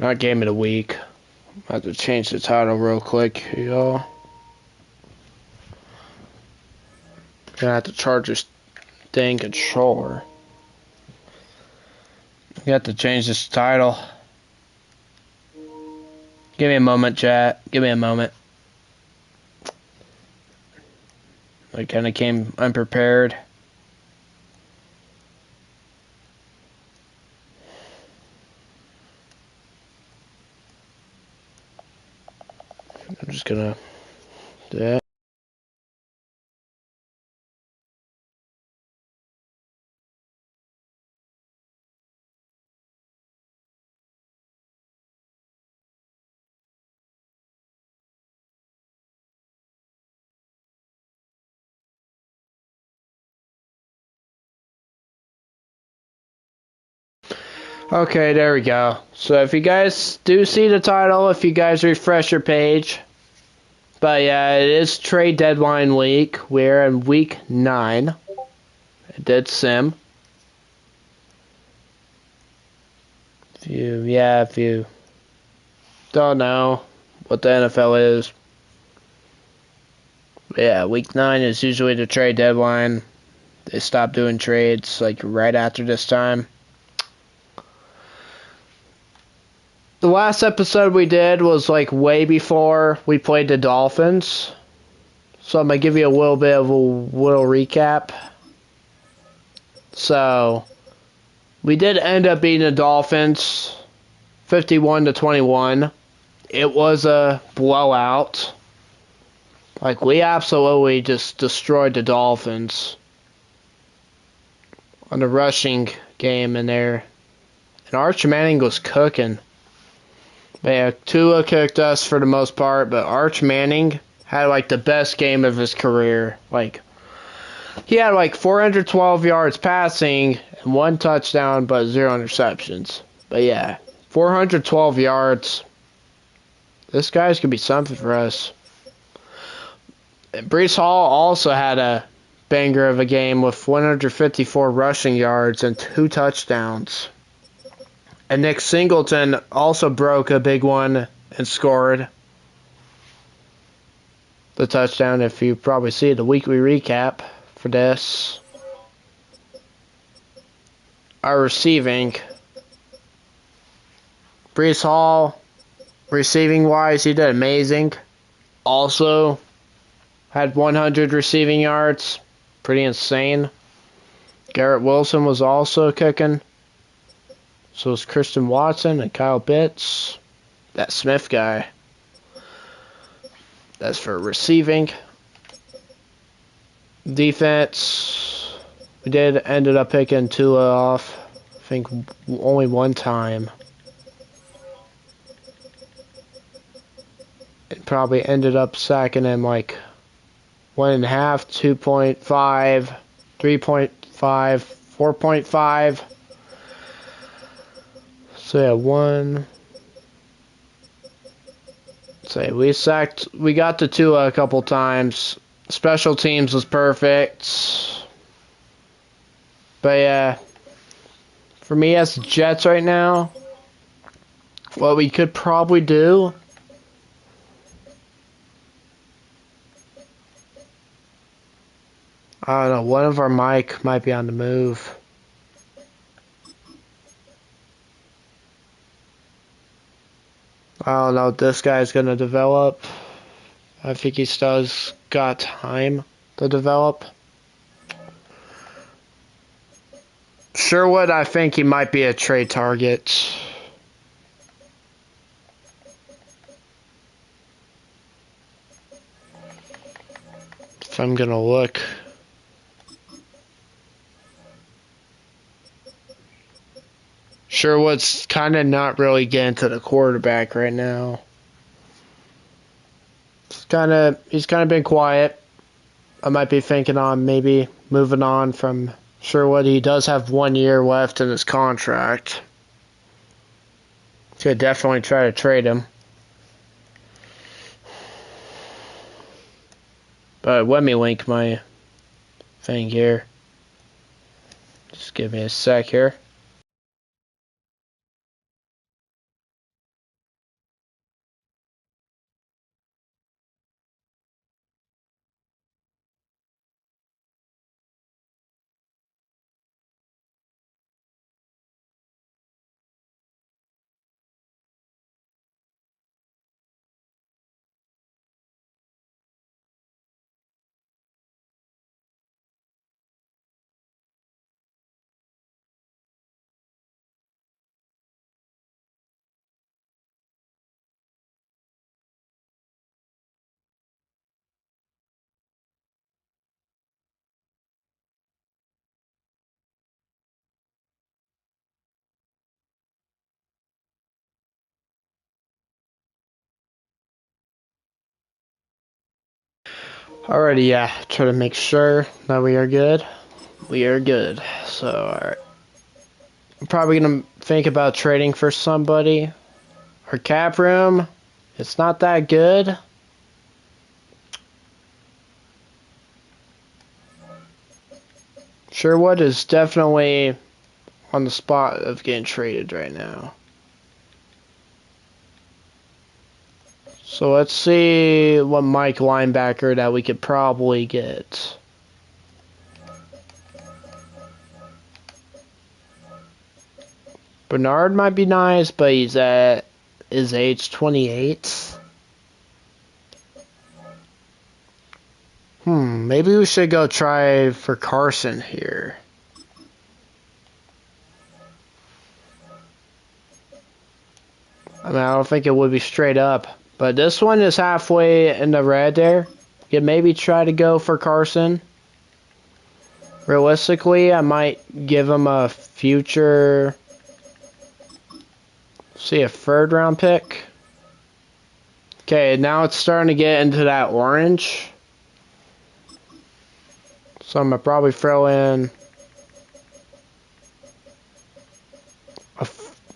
Not game of the week. I have to change the title real quick, y'all. Gonna have to charge this dang controller. You have to change this title. Give me a moment, chat. Give me a moment. I kind of came unprepared. I'm just gonna do that. Okay, there we go. So if you guys do see the title, if you guys refresh your page. But yeah, it is trade deadline week. We're in week 9. It did sim. If you don't know what the NFL is. Yeah, week 9 is usually the trade deadline. They stop doing trades like right after this time. The last episode we did was like way before we played the Dolphins. So I'm going to give you a little bit of a little recap. So, we did end up beating the Dolphins 51-21. It was a blowout. Like, we absolutely just destroyed the Dolphins on the rushing game in there. And Arch Manning was cooking. But yeah, Tua cooked us for the most part, but Arch Manning had like the best game of his career. Like, he had like 412 yards passing and 1 touchdown, but 0 interceptions. But yeah, 412 yards. This guy's gonna be something for us. And Breece Hall also had a banger of a game with 154 rushing yards and 2 touchdowns. And Nick Singleton also broke a big one and scored the touchdown. If you probably see the weekly recap for this. Our receiving. Breece Hall, receiving wise, he did amazing. Also had 100 receiving yards. Pretty insane. Garrett Wilson was also kicking. So was Christian Watson and Kyle Pitts. That Smith guy. That's for receiving. Defense. We ended up picking Tua off. I think only one time. It probably ended up sacking him like 1.5, 2.5, 3.5, 4.5. So yeah, one. Say we got to Tua a couple times. Special teams was perfect. But yeah, for me as the Jets right now, what we could probably do. I don't know, one of our mic might be on the move. I don't know if this guy's going to develop. I think he still's got time to develop. Sherwood, I think he might be a trade target. If I'm going to look. Sherwood's kind of not really getting to the quarterback right now. He's kind of been quiet. I might be thinking on maybe moving on from Sherwood. He does have 1 year left in his contract. Could definitely try to trade him. But let me link my thing here. Just give me a sec here. Alrighty, yeah. Try to make sure that we are good. We are good. So, alright. I'm probably gonna think about trading for somebody. Our cap room, it's not that good. Sherwood is definitely on the spot of getting traded right now. So let's see what Mike linebacker that we could probably get. Bernard might be nice, but he's at his age 28. Maybe we should go try for Carson here. I mean, I don't think it would be straight up. But this one is halfway in the red there. You could maybe try to go for Carson. Realistically, I might give him a future... See, a third round pick. Okay, now it's starting to get into that orange. So I'm going to probably throw in...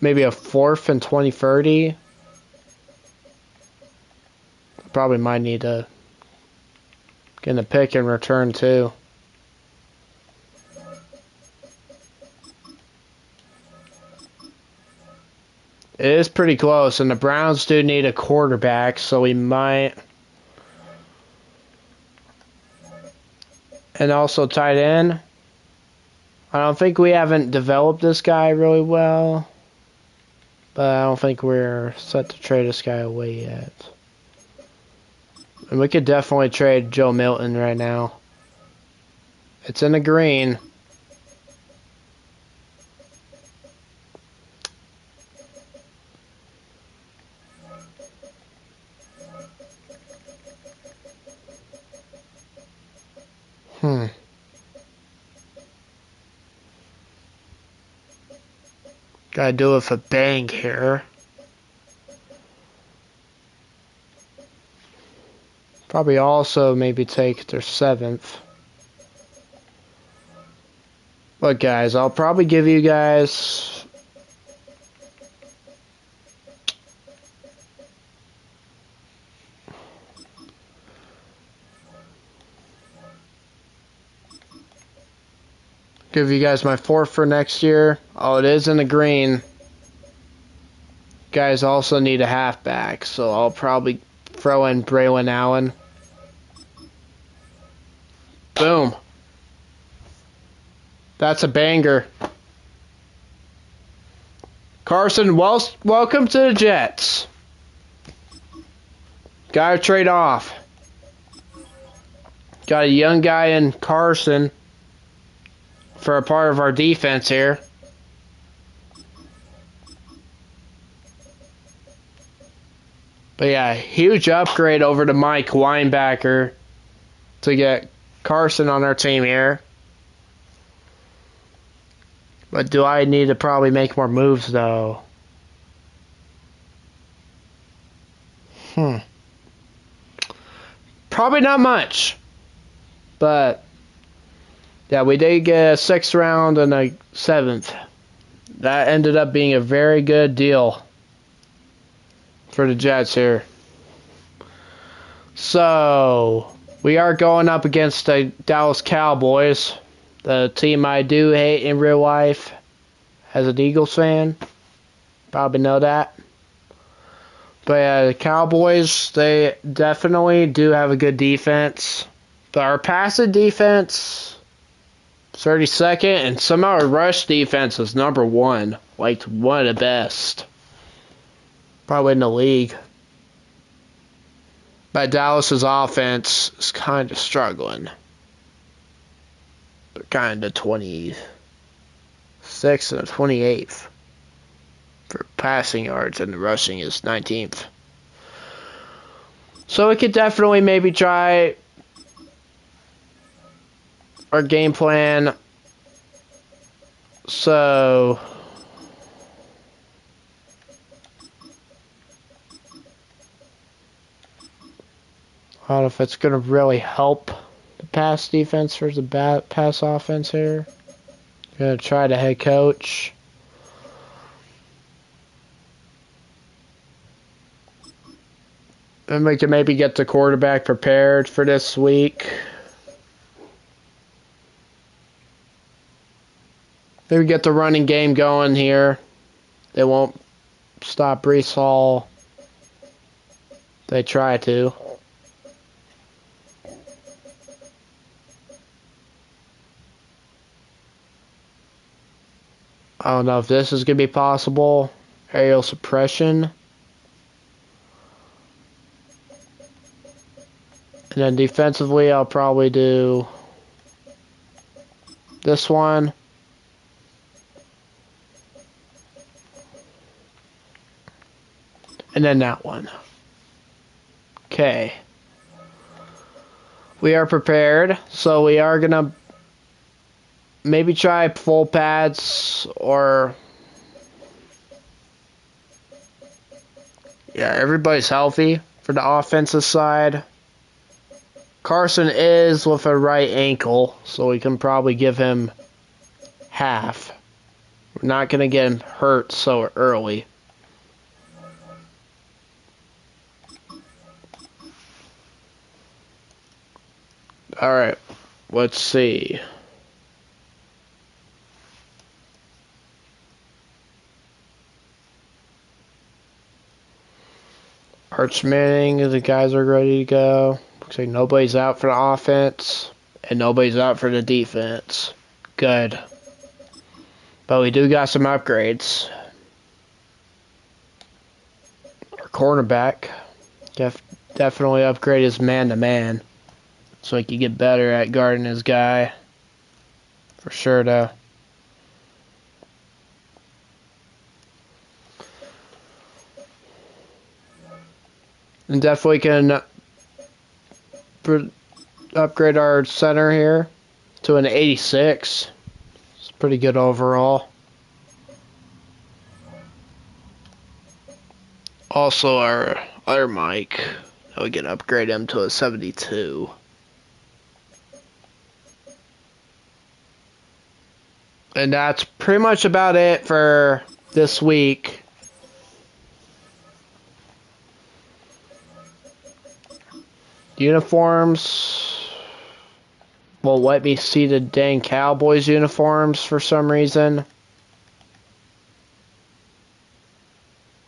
maybe a 4th and 2030. Probably might need to get a pick in return too. It is pretty close, and the Browns do need a quarterback, so we might. And also tight end. I don't think we haven't developed this guy really well, but I don't think we're set to trade this guy away yet. And we could definitely trade Joe Milton right now. It's in the green. Gotta do it with a bang here. Probably also maybe take their 7th. Look, guys, I'll probably give you guys... give you guys my 4th for next year. Oh, it is in the green. Guys also need a halfback, so I'll probably throw in Braylon Allen. Boom. That's a banger. Carson, welcome to the Jets. Gotta trade off. Got a young guy in Carson for a part of our defense here. But yeah, huge upgrade over to Mike linebacker to get Carson on our team here. But do I need to probably make more moves though? Probably not much. But yeah, we did get a 6th round and a 7th. That ended up being a very good deal for the Jets here. So, we are going up against the Dallas Cowboys, the team I do hate in real life as an Eagles fan. Probably know that. But yeah, the Cowboys, they definitely do have a good defense. But our passing defense, 32nd, and somehow our rush defense is number 1. Like, one of the best. Probably in the league. But Dallas's offense is kind of struggling. They're kind of 26th and 28th for passing yards, and the rushing is 19th. So we could definitely maybe try our game plan. So I don't know if it's going to really help the pass defense versus the pass offense here. Going to try the head coach. And we can maybe get the quarterback prepared for this week. Maybe get the running game going here. They won't stop Breece Hall. They try to. I don't know if this is going to be possible. Aerial suppression. And then defensively, I'll probably do this one. And then that one. Okay. We are prepared. So we are going to maybe try full pads or... Yeah, everybody's healthy for the offensive side. Carson is with a right ankle, so we can probably give him half. We're not going to get him hurt so early. Alright, let's see. Arch Manning, the guys are ready to go. Looks like nobody's out for the offense, and nobody's out for the defense. Good. But we do got some upgrades. Our cornerback definitely upgrade his man-to-man, so he can get better at guarding his guy. For sure, though. And definitely can upgrade our center here to an 86. It's pretty good overall. Also, our other mic, we can upgrade him to a 72. And that's pretty much about it for this week. Uniforms won't let me see the dang Cowboys uniforms for some reason. I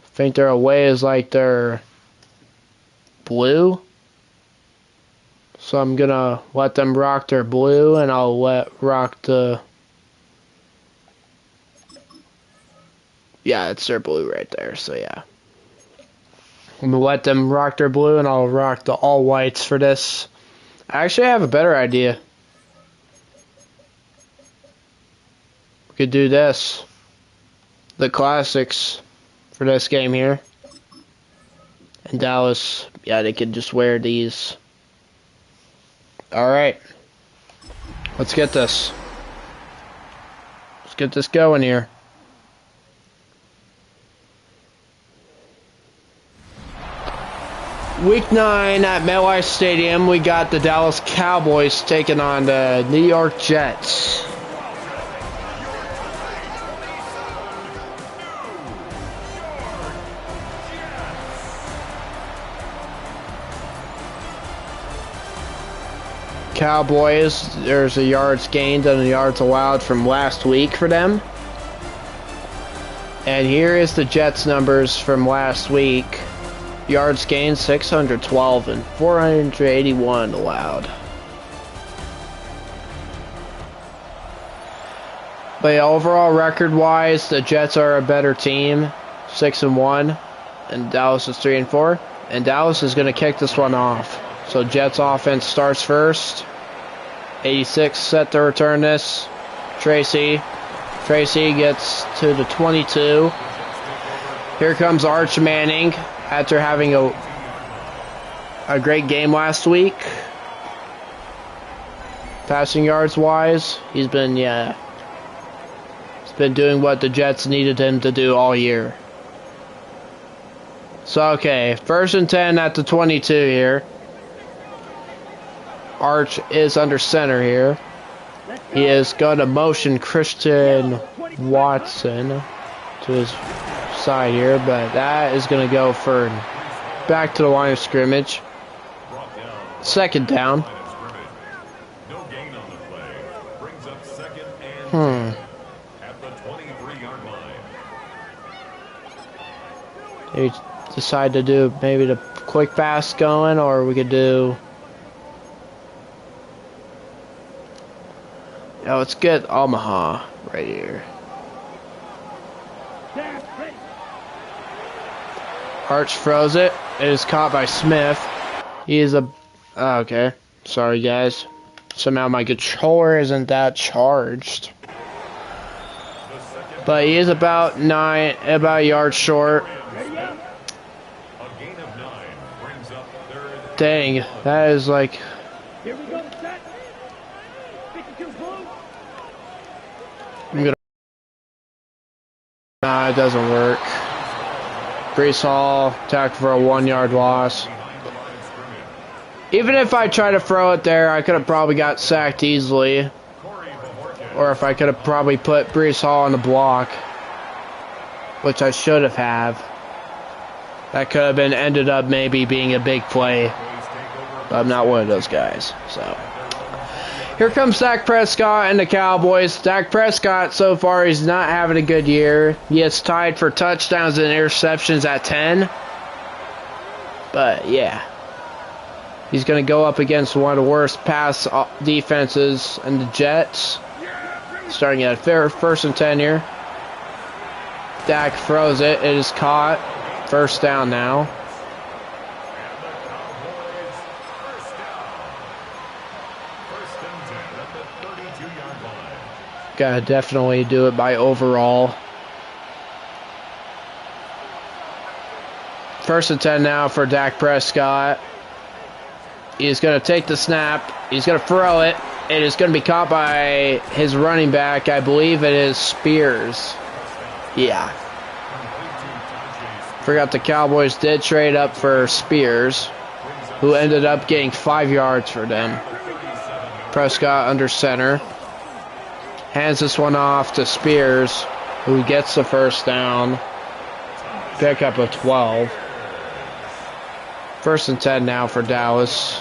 think their away is like they're blue. So I'm gonna let them rock their blue, and I'll rock the... Yeah, it's their blue right there, so yeah. I'm going to let them rock their blue, and I'll rock the all whites for this. I actually have a better idea. We could do this. The classics for this game here. And Dallas, yeah, they could just wear these. Alright. Let's get this. Let's get this going here. Week 9 at MetLife Stadium, we got the Dallas Cowboys taking on the New York Jets. Cowboys, there's a yards gained and a yards allowed from last week for them. And here is the Jets numbers from last week. Yards gained 612 and 481 allowed. But yeah, overall record-wise, the Jets are a better team, 6-1, and Dallas is 3-4. And Dallas is going to kick this one off. So Jets offense starts first. 86 set to return this. Tracy gets to the 22. Here comes Arch Manning. After having a great game last week, passing yards wise, he's been doing what the Jets needed him to do all year. So okay, 1st and 10 at the 22 here. Arch is under center here. He is going to motion Christian Watson to his side here, but that is going to go for back to the line of scrimmage. Second down. They decide to do maybe the quick pass going, or we could do. Yeah, let's get Omaha right here. Arch throws it. It is caught by Smith. He is a. Oh, okay. Sorry, guys. Somehow my controller isn't that charged. But he is about a yard short. Dang, that is like. I'm gonna. Nah, it doesn't work. Brees Hall tacked for a 1-yard loss. Even if I try to throw it there, I could have probably got sacked easily. Or if I could have probably put Brees Hall on the block, which I should have. That could have been ended up maybe being a big play. But I'm not one of those guys. So here comes Dak Prescott and the Cowboys. Dak Prescott, so far, he's not having a good year. He is tied for touchdowns and interceptions at 10. But, yeah. He's going to go up against one of the worst pass defenses in the Jets. Starting at first and 10 here. Dak throws it. It is caught. First down now. Gotta definitely do it by overall. First and 10 now for Dak Prescott. He's going to take the snap. He's going to throw it. It is going to be caught by his running back. I believe it is Spears. Yeah. Forgot the Cowboys did trade up for Spears, who ended up getting 5 yards for them. Prescott under center. Hands this one off to Spears, who gets the first down. Pickup of 12. First and 10 now for Dallas.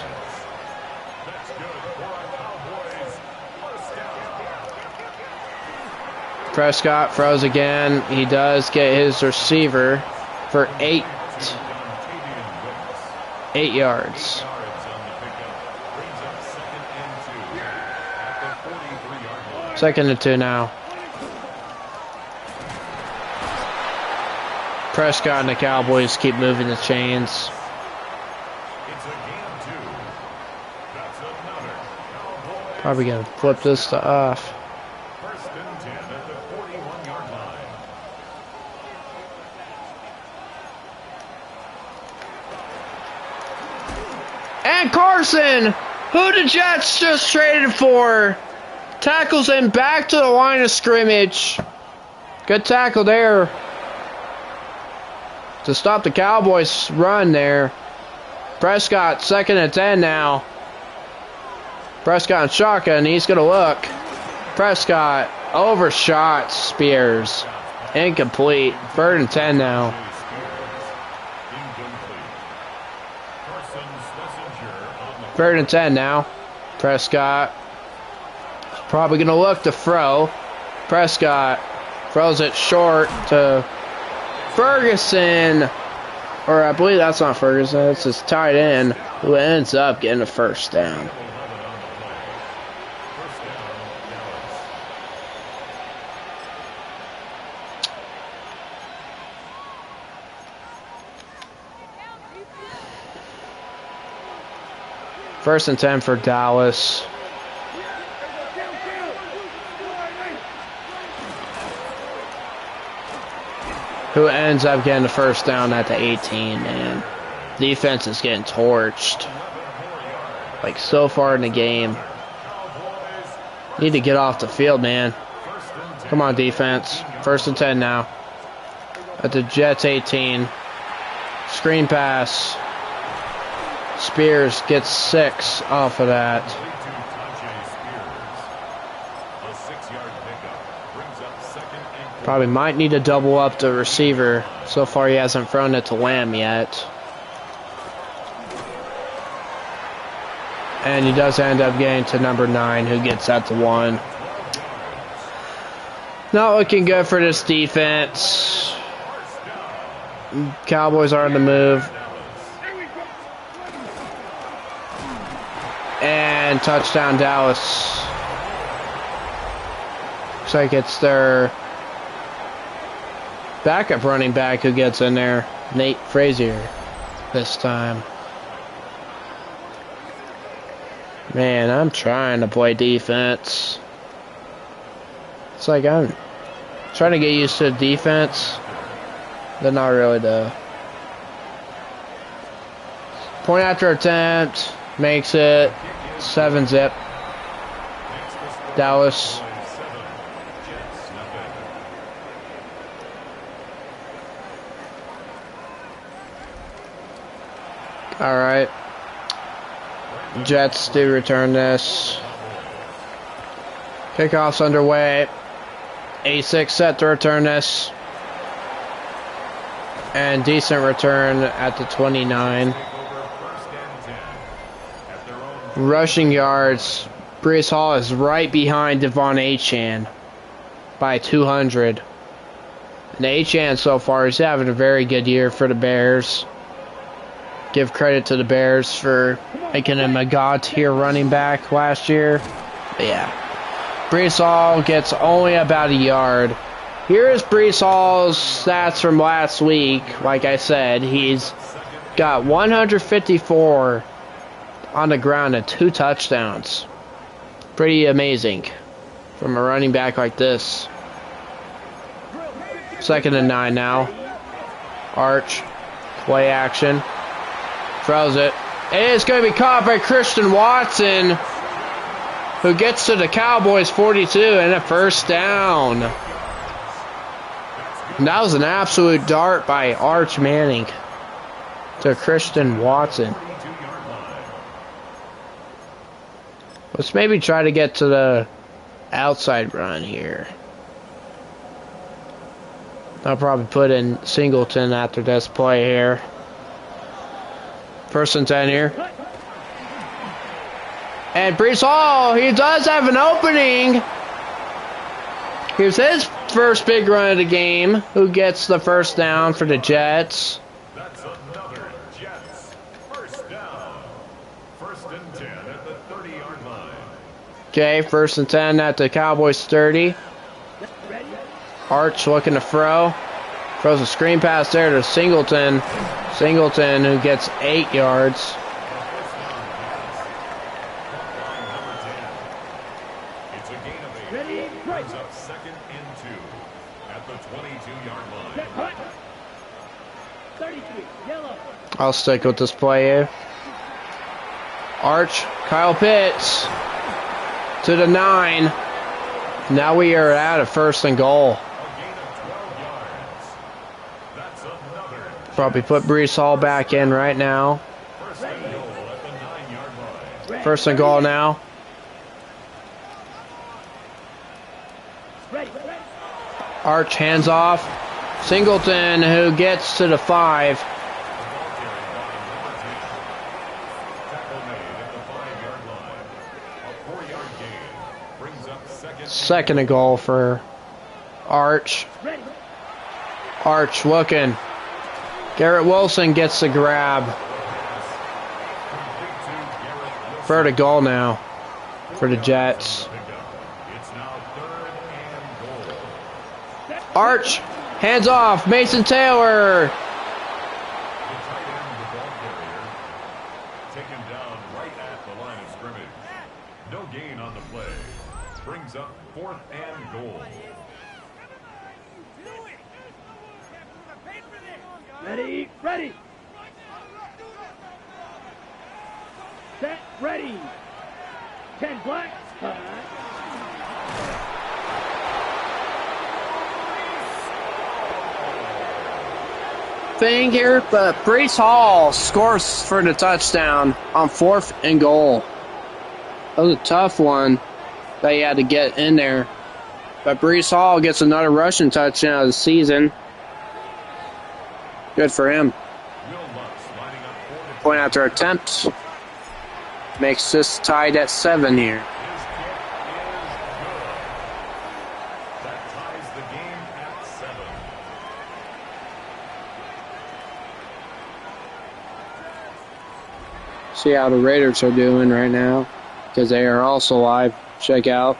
Prescott throws again. He does get his receiver for 8 yards. Second and 2 now. Prescott and the Cowboys keep moving the chains. Probably gonna flip this to off. And Carson, who the Jets just traded for, tackles him back to the line of scrimmage. Good tackle there to stop the Cowboys' run there. Prescott, second and 10 now. Prescott and shotgun, he's going to look. Prescott overshot Spears. Incomplete. Third and 10 now. Third and 10 now. Prescott probably going to look to throw. Prescott throws it short to Ferguson. Or I believe that's not Ferguson. It's his tight end who ends up getting the first down. First and 10 for Dallas. Who ends up getting the first down at the 18, man. Defense is getting torched. Like, so far in the game. Need to get off the field, man. Come on, defense. First and 10 now. At the Jets 18. Screen pass. Spears gets 6 off of that. Probably might need to double up the receiver. So far he hasn't thrown it to Lamb yet. And he does end up getting to number 9, who gets that to 1. Not looking good for this defense. Cowboys are on the move. And touchdown Dallas. Looks like it's their backup running back who gets in there. Nate Frazier this time. Man, I'm trying to play defense. It's like I'm trying to get used to defense, but not really though. Point after attempt, makes it 7-zip. Dallas. All right. Jets do return this. Kickoff's underway. A6 set to return this. And decent return at the 29. Rushing yards. Brees Hall is right behind Devon Achane by 200. And Achane so far is having a very good year for the Bears. Give credit to the Bears for making him a God-tier running back last year. But yeah. Brees Hall gets only about a yard. Here is Brees Hall's stats from last week. Like I said, he's got 154 on the ground and 2 touchdowns. Pretty amazing from a running back like this. 2nd and 9 now. Arch. Play action. Throws it. And it's going to be caught by Christian Watson, who gets to the Cowboys 42 and a first down. And that was an absolute dart by Arch Manning to Christian Watson. Let's maybe try to get to the outside run here. I'll probably put in Singleton after this play here. 1st and 10 here. And Brees Hall, he does have an opening. Here's his first big run of the game. Who gets the first down for the Jets? That's another Jets first down. 1st and 10 at the 30-yard line. Okay, 1st and 10 at the Cowboys 30. Arch looking to throw. Throws a screen pass there to Singleton. Singleton, who gets 8 yards. It's a gain of 8. Brings up 2nd and 2 at the 22-yard line. I'll stick with this play here. Arch, Kyle Pitts to the 9. Now we are at a 1st and goal. Probably put Brees Hall back in right now. 1st and goal now. Arch hands off. Singleton, who gets to the 5. Second and goal for Arch. Arch looking. Garrett Wilson gets the grab. 3rd and goal now for the Jets. Arch, hands off, Mason Taylor. Taken down right at the line of scrimmage. No gain on the play. Brings up 4th and goal. Ready, ready. Set, ready. 10 black. thing here, but Brees Hall scores for the touchdown on 4th and goal. That was a tough one that he had to get in there. But Brees Hall gets another rushing touchdown of the season. Good for him. Point after attempt makes this tied at 7 here. See how the Raiders are doing right now, because they are also live. Check out.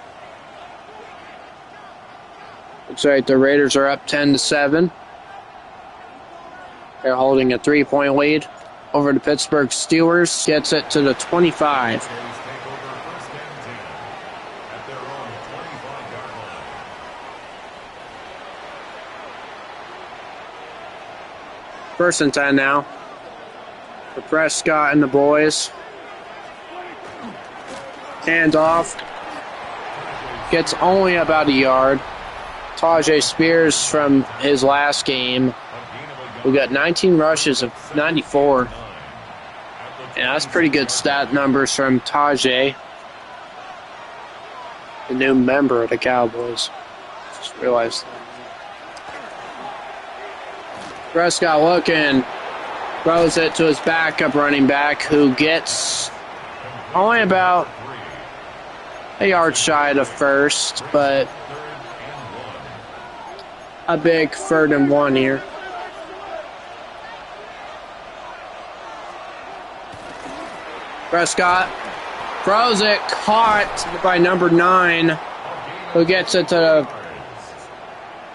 Looks like the Raiders are up 10-7. They're holding a 3-point lead over the Pittsburgh Steelers. Gets it to the 25. First and 10 now. For Prescott and the boys. Hands off. Gets only about a yard. Tajay Spears from his last game. We got 19 rushes of 94. Yeah, that's pretty good stat numbers from Tajay. The new member of the Cowboys. Just realized that. Prescott looking. Throws it to his backup running back, who gets only about a yard shy of the first, but a big 3rd and 1 here. Prescott throws it, caught by number 9, who gets it to the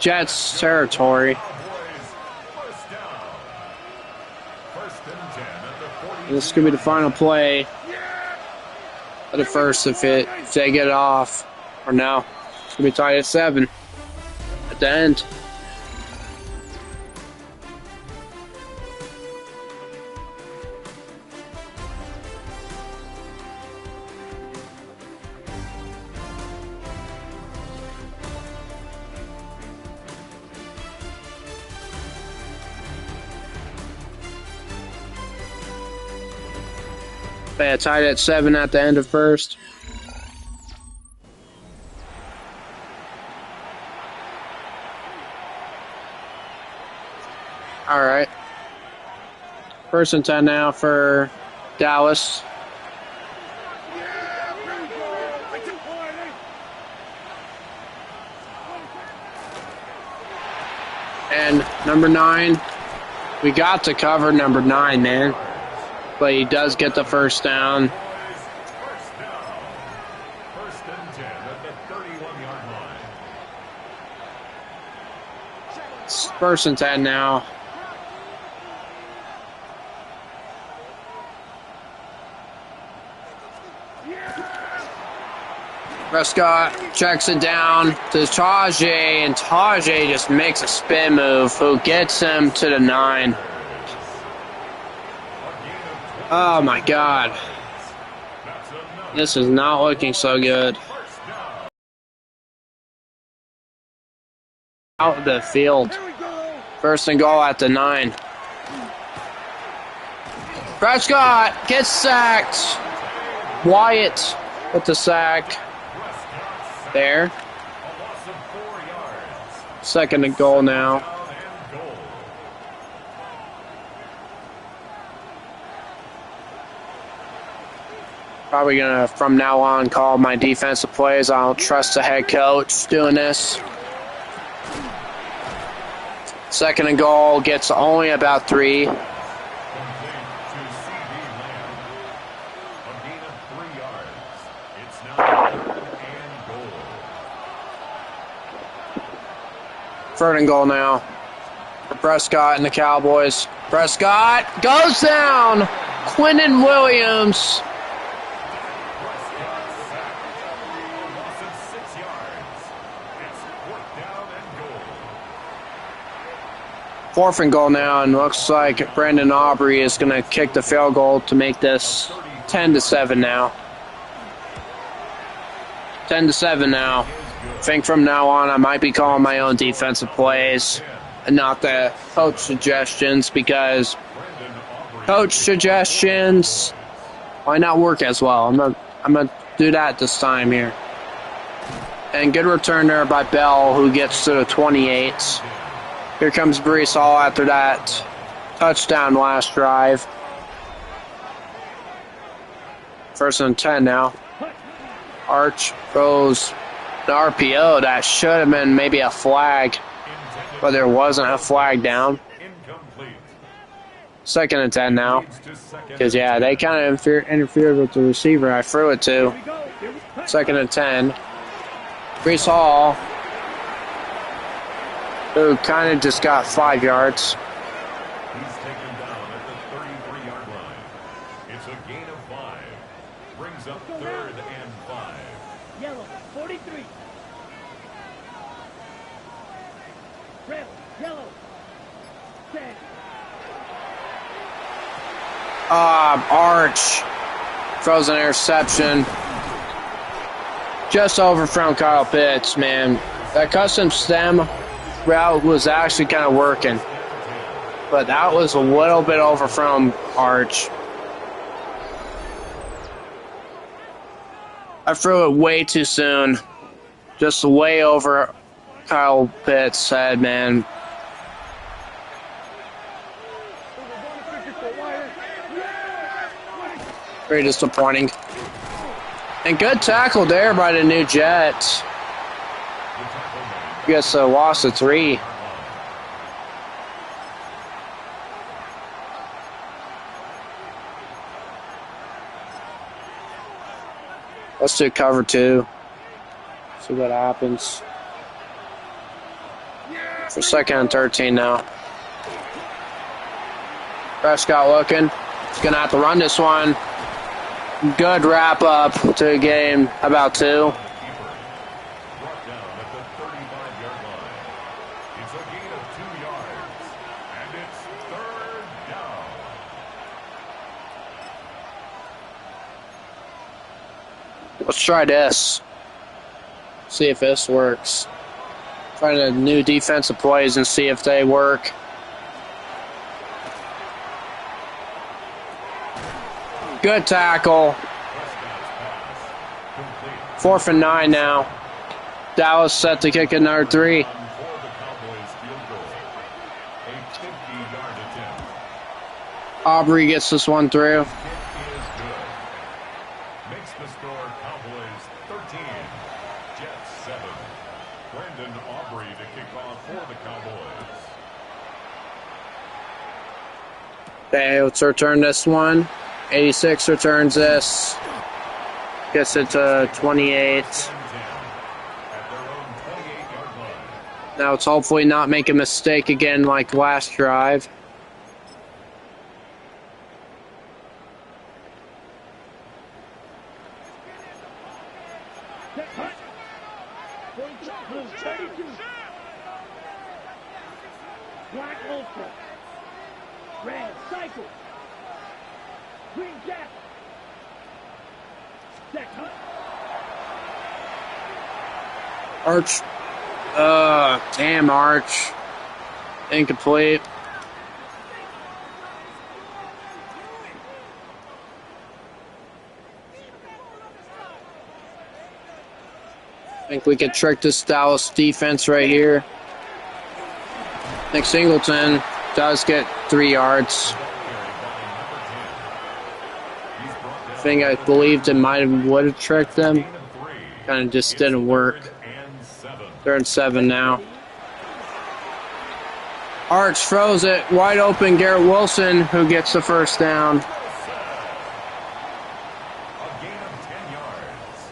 Jets territory. This could be the final play of the first if they get it off. Or no. It's going to be tied at 7 at the end. Yeah, tied at 7 at the end of first. All right. 1st and 10 now for Dallas. And number 9, we got to cover number 9, man. But he does get the first down. First and 10 at the 31-yard line. It's 1st and 10 now. Prescott checks it down to Tajay, and Tajay just makes a spin move, who gets him to the 9. Oh my God. This is not looking so good. Out of the field. 1st and goal at the 9. Prescott gets sacked. Wyatt with the sack. There. 2nd and goal now. Probably going to, from now on, call my defensive plays. I don't trust the head coach doing this. 2nd and goal, gets only about 3. Third and goal now for Prescott and the Cowboys. Prescott goes down. Quinnen Williams. Fourth and goal now, and looks like Brandon Aubrey is going to kick the field goal to make this 10-7 now. 10-7 now. I think from now on I might be calling my own defensive plays. and not the coach suggestions, because coach suggestions might not work as well. I'm gonna do that this time here. And good return there by Bell, who gets to the 28. Here comes Brees Hall after that touchdown last drive. 1st and 10 now. Arch throws the RPO. That should have been maybe a flag, but there wasn't a flag down. 2nd and 10 now. Because, yeah, they kind of interfered with the receiver I threw it to. 2nd and 10. Brees Hall, who kind of just got 5 yards. He's taken down at the 33-yard line. It's a gain of 5. Brings up 3rd and 5. Yellow, 43. Red, yellow. 10. Arch throws an interception. Just over from Kyle Pitts, man. That custom stem route was actually kind of working. But that was a little bit over from Arch. I threw it way too soon. Just way over Kyle Pitts' head, man. Very disappointing. And good tackle there by the new Jets. Gets a loss of 3. Let's do cover 2. See what happens. For 2nd and 13 now. Prescott looking. He's going to have to run this one. Good wrap up to the game. About 2. Brought down at the 35-yard line. It's a gain of 2 yards. And it's 3rd down. Let's try this. See if this works. Trying the new defensive plays and see if they work. Good tackle. 4th and 9 now. Dallas set to kick another 3. For the Cowboys field goal. A 50-yard attempt. Aubrey gets this one through. Kick is good. Makes the score Cowboys 13. Jets 7. Brandon Aubrey to kick off for the Cowboys. Okay, let's return this one. 86 returns this. Gets it to 28. At their own 28-yard line. Now let's hopefully not make a mistake again like last drive. Blue 32. Black Ultra. Red Cycle. Green Jack. Jack Hunt. Arch. Damn Arch. Incomplete. I think we could trick this Dallas defense right here. Nick Singleton does get 3 yards. I believed it would have tricked them. Kind of just didn't work. 3rd and 7 now. Arch throws it wide open. Garrett Wilson, who gets the 1st down. A gain of 10 yards.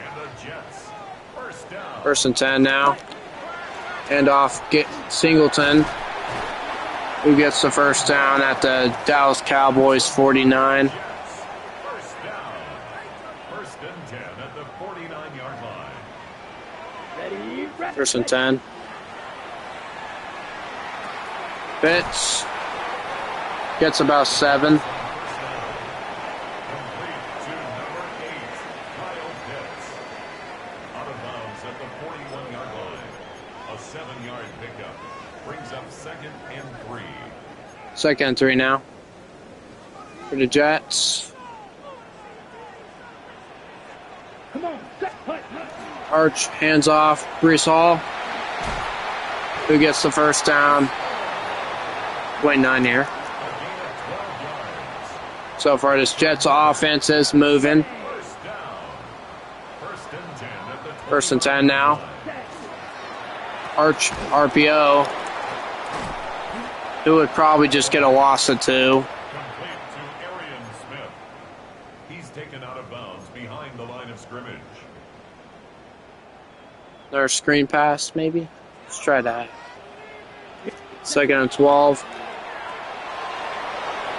And the Jets 1st down. 1st and 10 now. And off Singleton, who gets the 1st down at the Dallas Cowboys 49. Jets 1st down. 1st and 10 at the 49-yard line. Ready, ready. 1st and 10. Pitts gets about 7. Complete to number 8, Kyle Pitts. Out of bounds at the 41-yard line. A 7 1-yard pickup. Brings up 2nd and 3. 2nd and 3 now for the Jets. Come on, set, punt. Arch, hands off, Brees Hall. Who gets the first down? 29 here. A gain of 12 yards. So far, this Jets offense is moving. First down. 1st and 10 at the 1st and 10 now. line. Arch, RPO. Who would probably just get a loss of 2. Complete to Arian Smith. He's taken out of bounds behind the line of scrimmage. Another screen pass, maybe? Let's try that. 2nd and 12.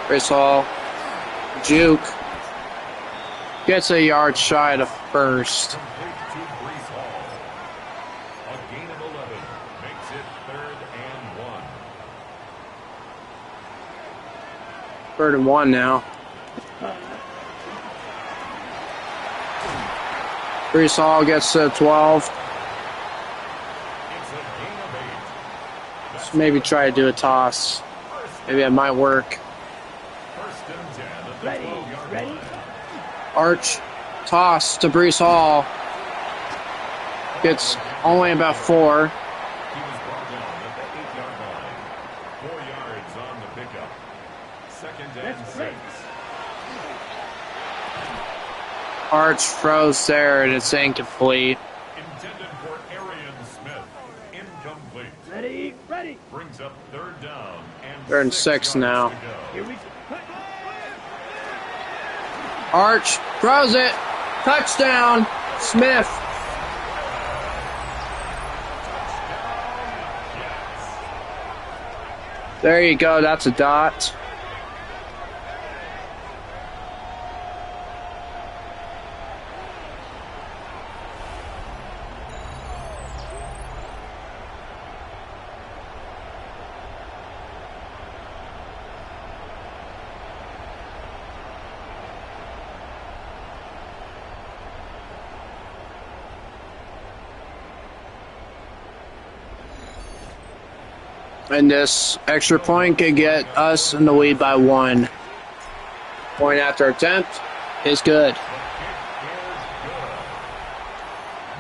Brees Hall. Juke. Gets a yard shy of first. Complete to Brees Hall. A gain of 11 makes it 3rd and 1. 3rd and 1 now. Brees Hall gets to 12. It's a gain of 8. Let's maybe try to do a toss. Maybe it might work. 1st and 10 at the Ready, 12-yard ready. line. Arch, toss to Brees Hall. Gets only about 4. He was brought down at the 8-yard line. 4 yards on the pickup. 2nd and That's 6. great. Arch froze there and it's incomplete. Intended for Arian Smith. Incomplete. Ready, ready. Brings up 3rd down and 3rd and 6 6 yards now. to go. Here we go. Arch throws it. Touchdown. Smith. There you go. That's a dot. And this extra point could get us in the lead by 1. Point after attempt is good. The kick is good.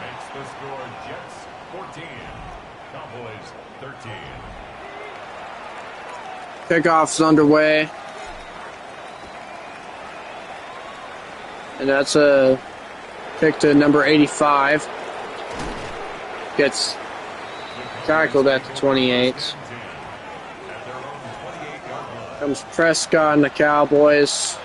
Makes the score Jets 14. Cowboys 13. Kickoff's underway. And that's a kick to number 85. Gets tackled at the 28. At their own 28-yard line. Comes Prescott and the Cowboys.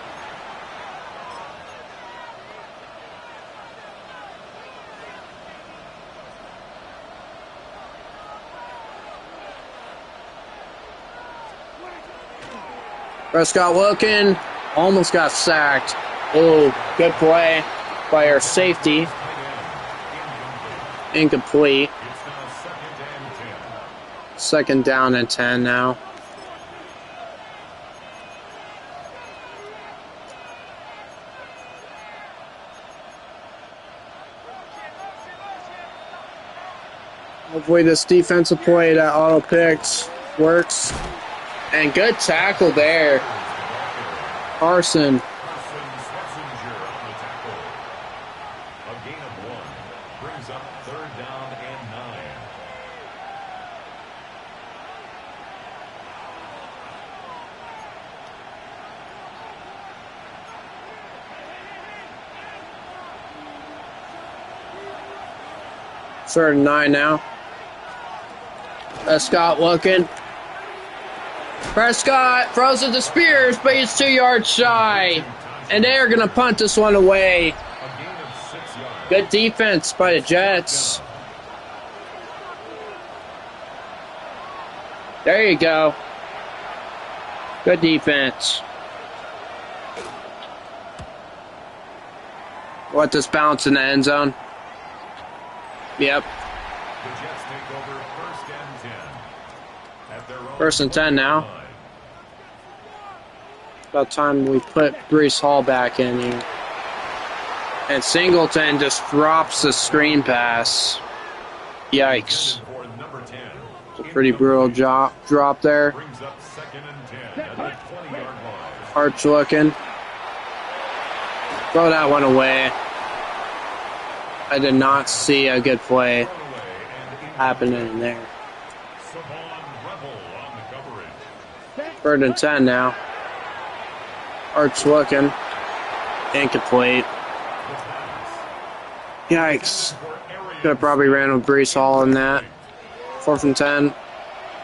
Prescott looking, almost got sacked. Oh, good play by our safety. Incomplete. It's now 2nd and 10. 2nd down and 10 now. Hopefully this defensive play that auto picks works. And good tackle there. Carson. Carson Swetzinger on the tackle. A gain of 1 brings up 3rd down and 9. Third and 9 now. Prescott looking. Prescott throws it to Spears, but he's 2 yards shy. And they are going to punt this one away. A gain of 6 yards. Good defense by the Jets. There you go. Good defense. Let this bounce in the end zone. Yep. The Jets take over 1st and 10. At their own 1st and 10 now. 20-yard line. About time we put Brees Hall back in here. And Singleton just drops the screen pass. Yikes. For number 10. Pretty brutal drop there. Brings up 2nd and 10 at the 20-yard line. Arch looking. Throw that one away. I did not see a good play Thrown away and happening in there. Savon Rebel on the coverage. 3rd and 10 now. Arch looking. Incomplete. The pass. Yikes. For Arians. Could have probably ran with Brees Hall in that. 4th and 10.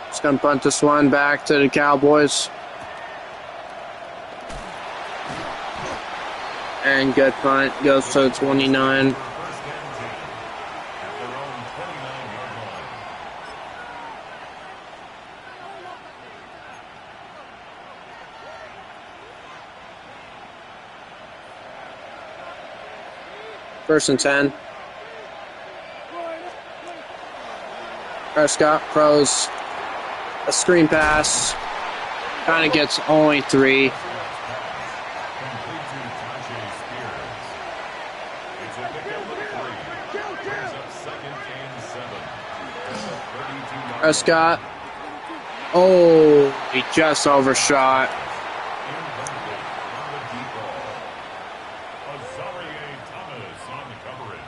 Just gonna punt this one back to the Cowboys. And good punt. Goes to the 29. First and 10 at their own 29-yard line. First and 10. Prescott throws a screen pass. Kind of gets only 3. Complete to Tajay Spears. It's a pickup of 3. Brings up 2nd and 7. At the 32-yard Prescott. Oh, he just overshot. Incomplete on the deep ball. Azarie Thomas on the coverage.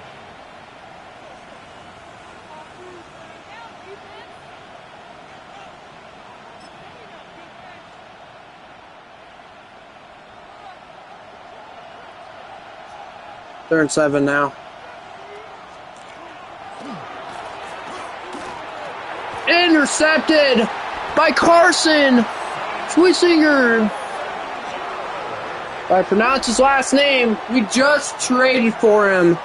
Third and 7 now. Intercepted by Carson Schweissinger. If I pronounce his last name, we just traded for him.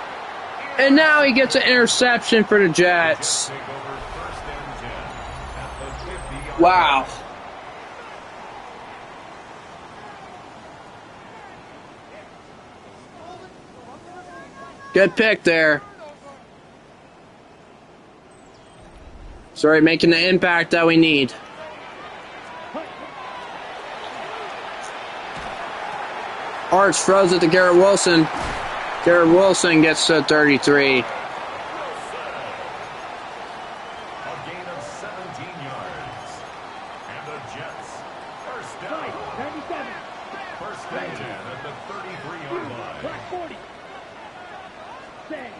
And now he gets an interception for the Jets. Take over 1st and 10 at the 50-yard Wow. Good pick there. Sorry, making the impact that we need. Arch throws it to Garrett Wilson. Garrett Wilson gets to 33. A gain of 17 yards. And the Jets, first down. 97. First and 10 at the 33-yard line. Black 40. Stay.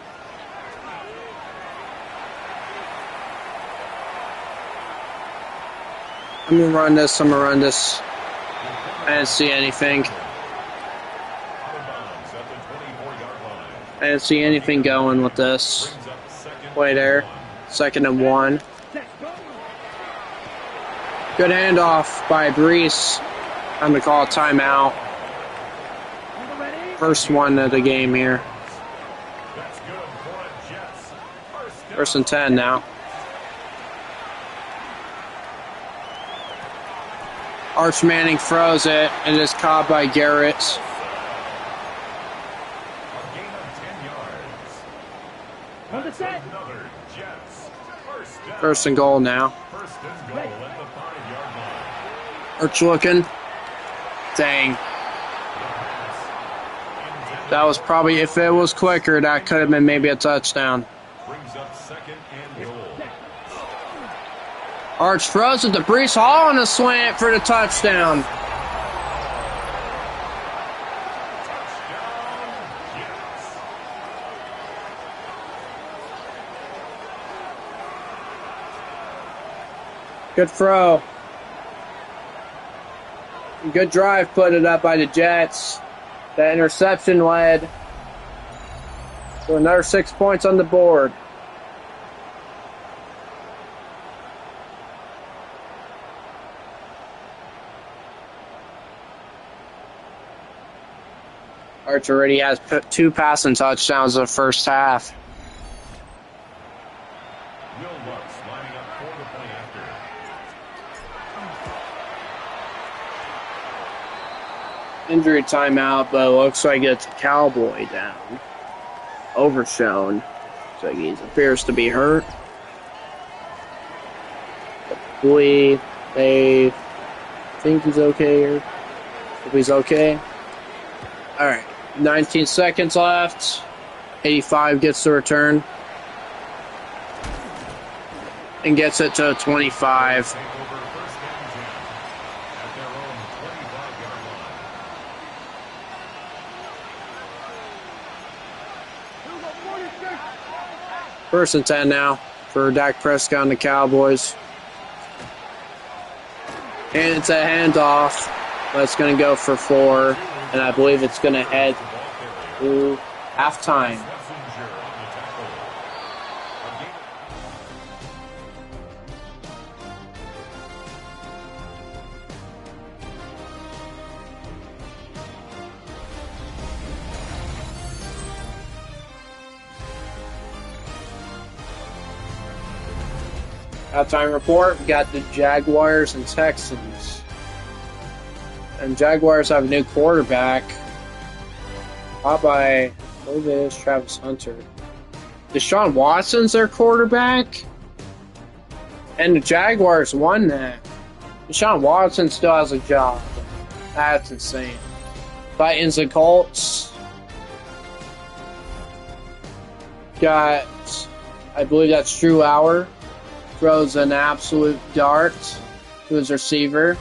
I'm gonna run this. I didn't see anything. Out of bounds at the 24-yard line. I didn't see anything going with this. Brings up 2nd Play there. and 1. 2nd and 1. Set. Go. Good handoff by Brees. I'm gonna call a timeout. On the ready. First one of the game here. That's good for the Jets. First down. 1st and 10 now. Arch Manning throws it and is caught by Garrett. A gain of 10 yards. On the That's set. another Jets. First down. 1st and goal now. First and goal at the 5-yard line. Arch looking. Dang. That was probably, if it was quicker, that could have been maybe a touchdown. Brings up 2nd and goal. Arch throws it to Brees Hall on a slant for the touchdown. Touchdown, Jets. Good throw. Good drive put it up by the Jets. That interception led to another 6 points on the board. Arch already has 2 passing touchdowns in the first half. Will Lutz lining up for the play after. Injury timeout, but it looks like it's Cowboy down. Overshown. Looks like he appears to be hurt. Hopefully they think he's okay or if he's okay. Alright, 19 seconds left. 85 gets the return. and gets it to 25. Take over first and 10 at their own 25-yard line. First and 10 now for Dak Prescott and the Cowboys. And it's a handoff. That's going to go for 4. And I believe it's going to head to halftime. Schlesinger on the tackle. A gain Halftime report, we got the Jaguars and Texans. And Jaguars have a new quarterback. Taught by, I believe it is Travis Hunter. Deshaun Watson's their quarterback? And the Jaguars won that. Deshaun Watson still has a job. That's insane. Titans and Colts. Got, I believe that's Drew Hour. Throws an absolute dart to his receiver,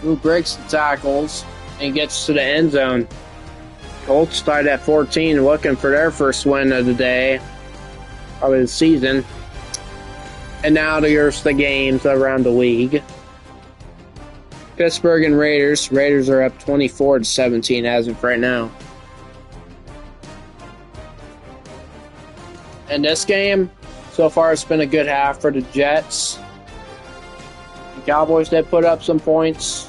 who breaks the tackles and gets to the end zone. Colts tied at 14, looking for their first win of the day, probably the season. And now here's the games around the league. Pittsburgh and Raiders. Raiders are up 24-17 as of right now. In this game, so far, it's been a good half for the Jets. The Cowboys did put up some points.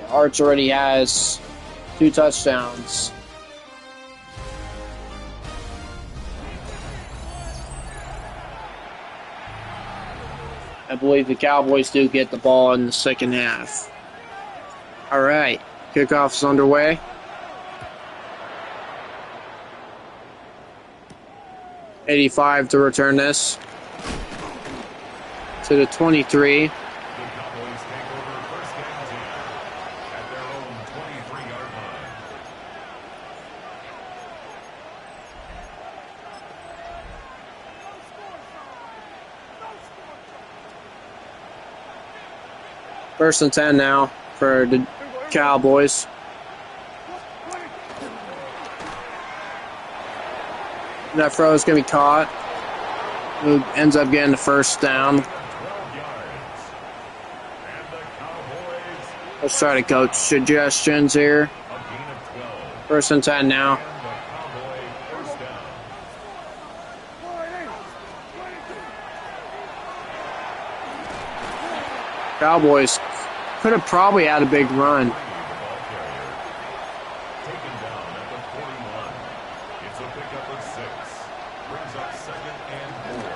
Arch already has 2 touchdowns. I believe the Cowboys do get the ball in the second half. All right, kickoff is underway. $85 to return this to the 23. The Cowboys take over first and 10 at their own 23-yard line. First and 10 now for the Cowboys. That throw is going to be caught. Who ends up getting the first down. 12 yards. And the Cowboys, Let's try to coach suggestions here. a gain of 12. First and 10 now. And the Cowboy first down. Cowboys could have probably had a big run. The ball carrier. Taken down at the 41. It's a pickup of 6. Brings up second and 4.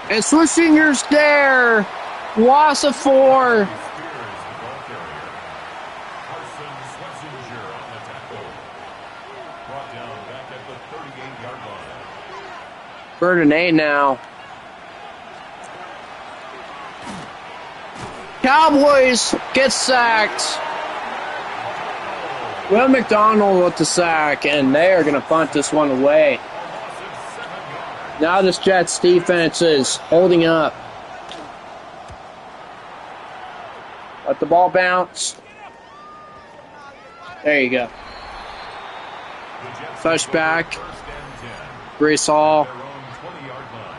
And Swissinger's there. Loss of 4. Spears, the ball carrier. Carson Schlesinger on the tackle. Brought down back at the 38-yard line. 3rd and 8 now. Cowboys get sacked. Will McDonald with the sack, and they are going to punt this one away. Now this Jets defense is holding up. Let the ball bounce. There you go. Touchback. Brees Hall Their own 20-yard line.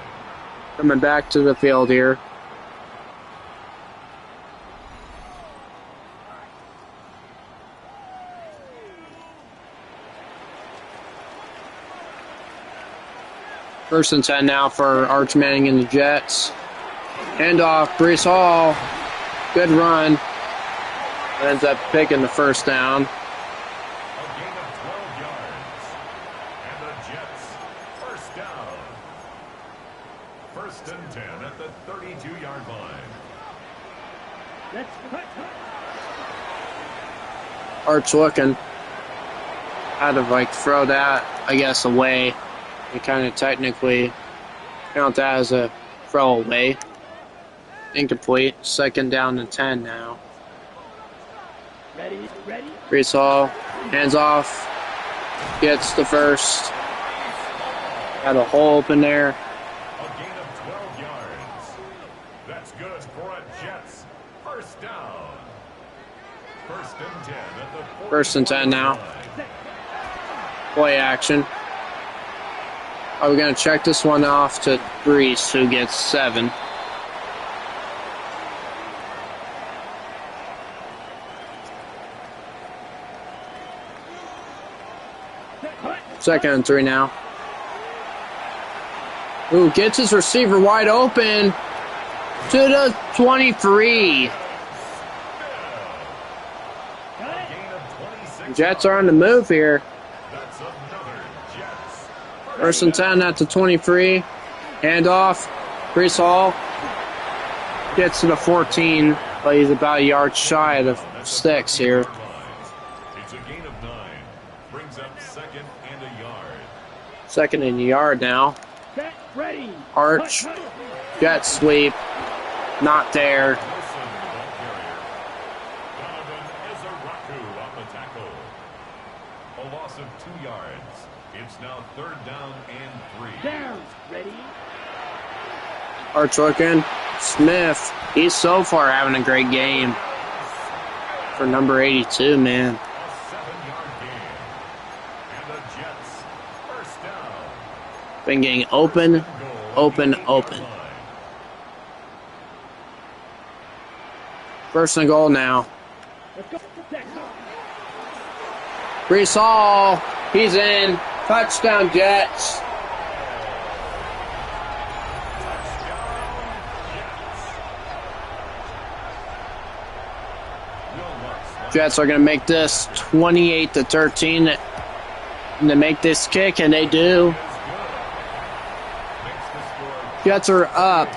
coming back to the field here. First and 10 now for Arch Manning and the Jets. Handoff, Brees Hall. Good run. Ends up picking the first down. A gain of 12 yards. And the Jets first down. First and 10 at the 32-yard line. Let's cut. Arch looking. Had to throw that, I guess, away. You kind of technically count that as a throwaway. Incomplete. Second down and 10 now. Ready. Brees Hall, hands off, gets the first. Had a hole open there. A gain That's good for a Jets first down. First and 10 at the 40 First and 10 now. line. Play action. Are we going to check this one off to Reese, who gets 7? Second and 3 now. Ooh, gets his receiver wide open to the 23. Gain of 26 Jets are on the move here. That's another Jets. First and 10 at the 23. Handoff. Brees Hall gets to the 14, but he's about a yard shy of the sticks here. It's a gain of 9. Brings up second and a yard. Second and a yard now. Set, ready. Arch. Hunt. Jet sweep. Not there. Wilson, the ball carrier. Donovan Ezaraku on the tackle. A loss of 2 yards. It's now third down and 3. Down, ready. Arch looking. Smith. He's so far having a great game. For number 82, man. A 7-yard gain. And the Jets first down. Been getting open, open, open. First and goal now. Let's go. Set. Brees Hall. He's in. Touchdown, Jets. Jets are going to make this 28-13 and to make this kick, and they do. Jets are up.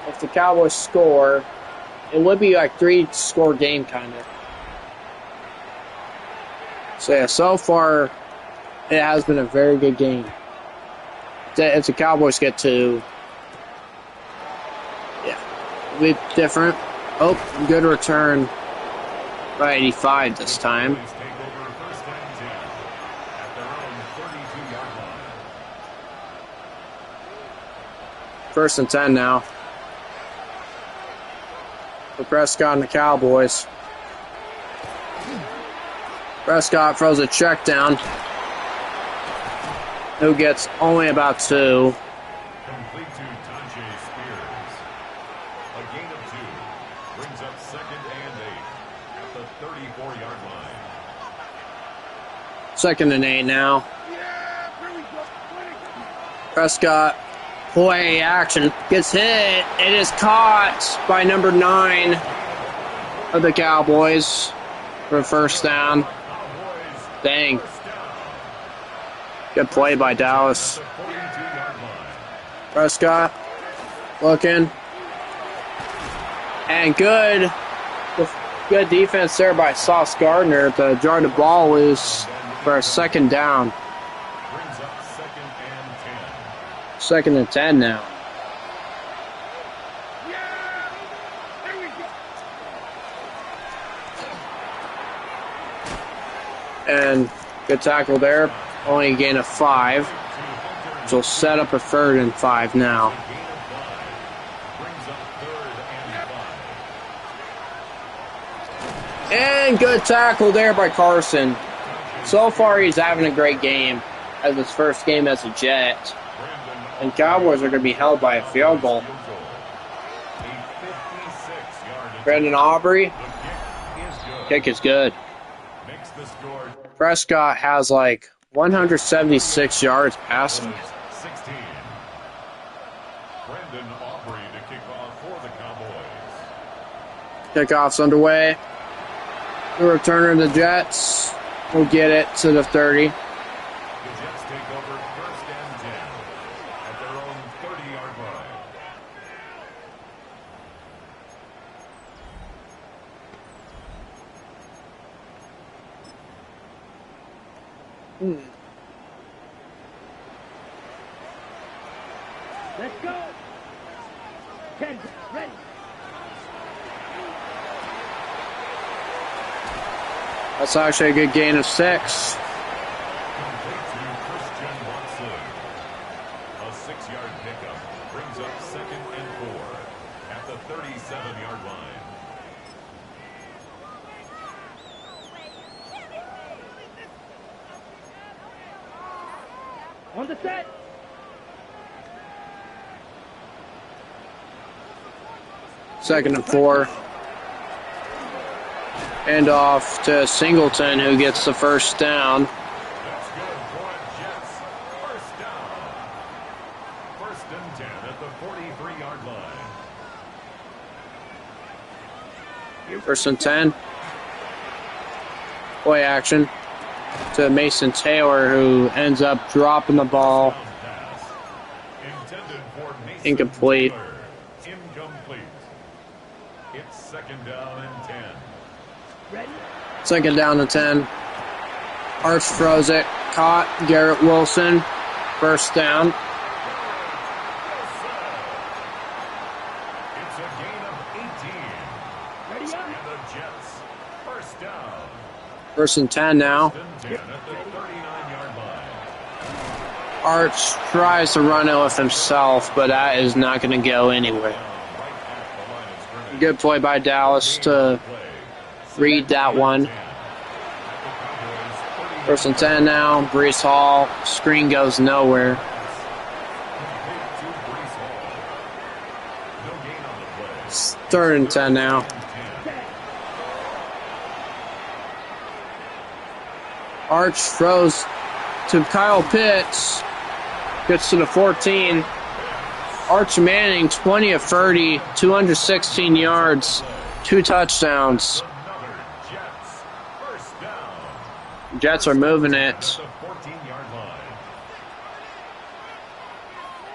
If the Cowboys score, it would be like 3-score game, kind of. So, yeah, so far, it has been a very good game. If the Cowboys get to, it'll be different. Oh, good return by 85 this time. Take over first and 10 at their own 32-yard line. First and 10 now. For Prescott and the Cowboys. Prescott throws a check down. Who gets only about 2. Complete to Tajay Spears. A gain of 2. Brings up second and 8 at the 34-yard line. Second and 8 now. Prescott, play action, gets hit. It is caught by number 9 of the Cowboys for a first down. Dang. Good play by Dallas. The 42-yard line. Prescott looking. And good defense there by Sauce Gardner to jar the ball loose for a second down. Brings up second and 10. Second and 10 now. And good tackle there. Only a gain of 5. So we'll set up a third and 5 now. Gain of 5. Brings up third and 5. And good tackle there by Carson. So far he's having a great game as his first game as a Jet. And Cowboys are going to be held by a field goal. A 56-yard Brandon Aubrey, kick is good. kick is good. Makes the score Prescott has like 176 yards passing. 16. Brandon Aubrey to kick off for the Cowboys. Kickoff's underway. The returner of the Jets will get it to the 30. The Jets take over first and 10 at their own 30-yard line. Let's go. 10, ready. That's actually a good gain of 6. Complete to Christian Watson. A 6-yard pick pickup brings up 2nd and 4 at the 37-yard line. On the set. Second and 4. And off to Singleton, who gets the first down. That's good for Jets. First down. 1st and 10 at the 43-yard line. 1st and 10. Play action to Mason Taylor, who ends up dropping the ball. Pass. Intended for Mason Incomplete. Taylor. Incomplete. It's 2nd down and 10. Ready. 2nd down and 10. Arch throws it. Caught. Garrett Wilson. First down. It's a gain of 18. Ready up. And the Jets. First down. 1st and 10 now. 10 at the 39-yard line. Arch tries to run it with himself, but that is not going to go anywhere. Right at the line of scrimmage. Good play by Dallas to read that one. 1st and 10 now. Brees Hall. Screen goes nowhere. It's 3rd and 10 now. Arch throws to Kyle Pitts. Gets to the 14. Arch Manning, 20 of 30, 216 yards, 2 touchdowns. Jets are moving it.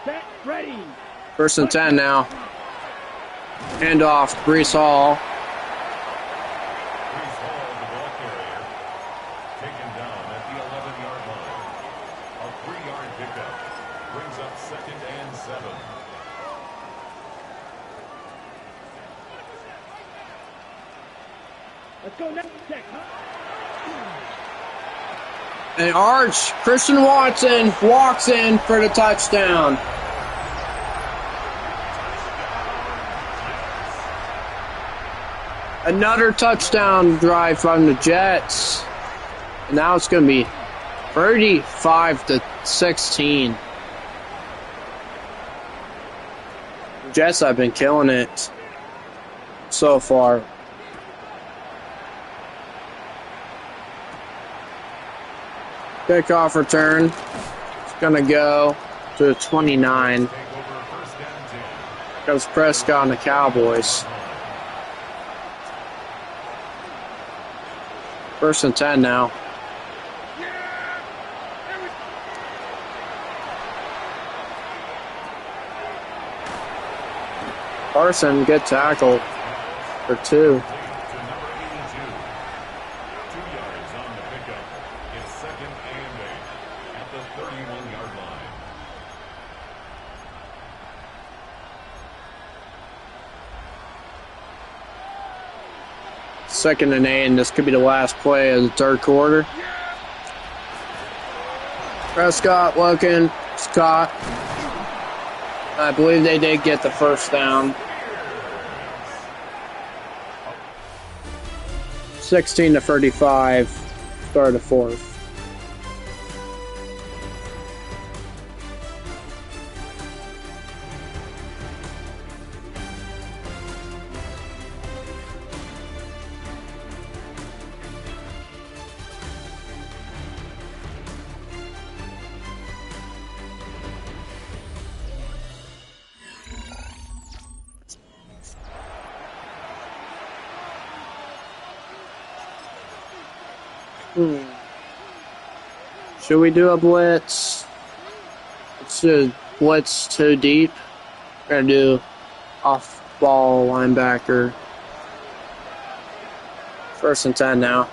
Set. Ready. 1st and 10 now. Handoff, Brees Hall. Brees Hall, the ball carrier, taken down at the 11-yard line. A 3-yard pickup brings up 2nd and 7. Let's go next check, huh? And Arch, Christian Watson walks in for the touchdown. Another touchdown drive from the Jets. And now it's going to be 35-16. Jets have been killing it so far. Kickoff return. It's going to go to the 29. Goes Prescott and the Cowboys. 1st and 10 now. Carson, good tackle for 2. Second and 8, and this could be the last play of the 3rd quarter. Prescott looking, Scott. I believe they did get the first down. 16-35, start of 4th. Should we do a blitz? It's a blitz too deep. We're going to do off-ball linebacker. 1st and 10 now.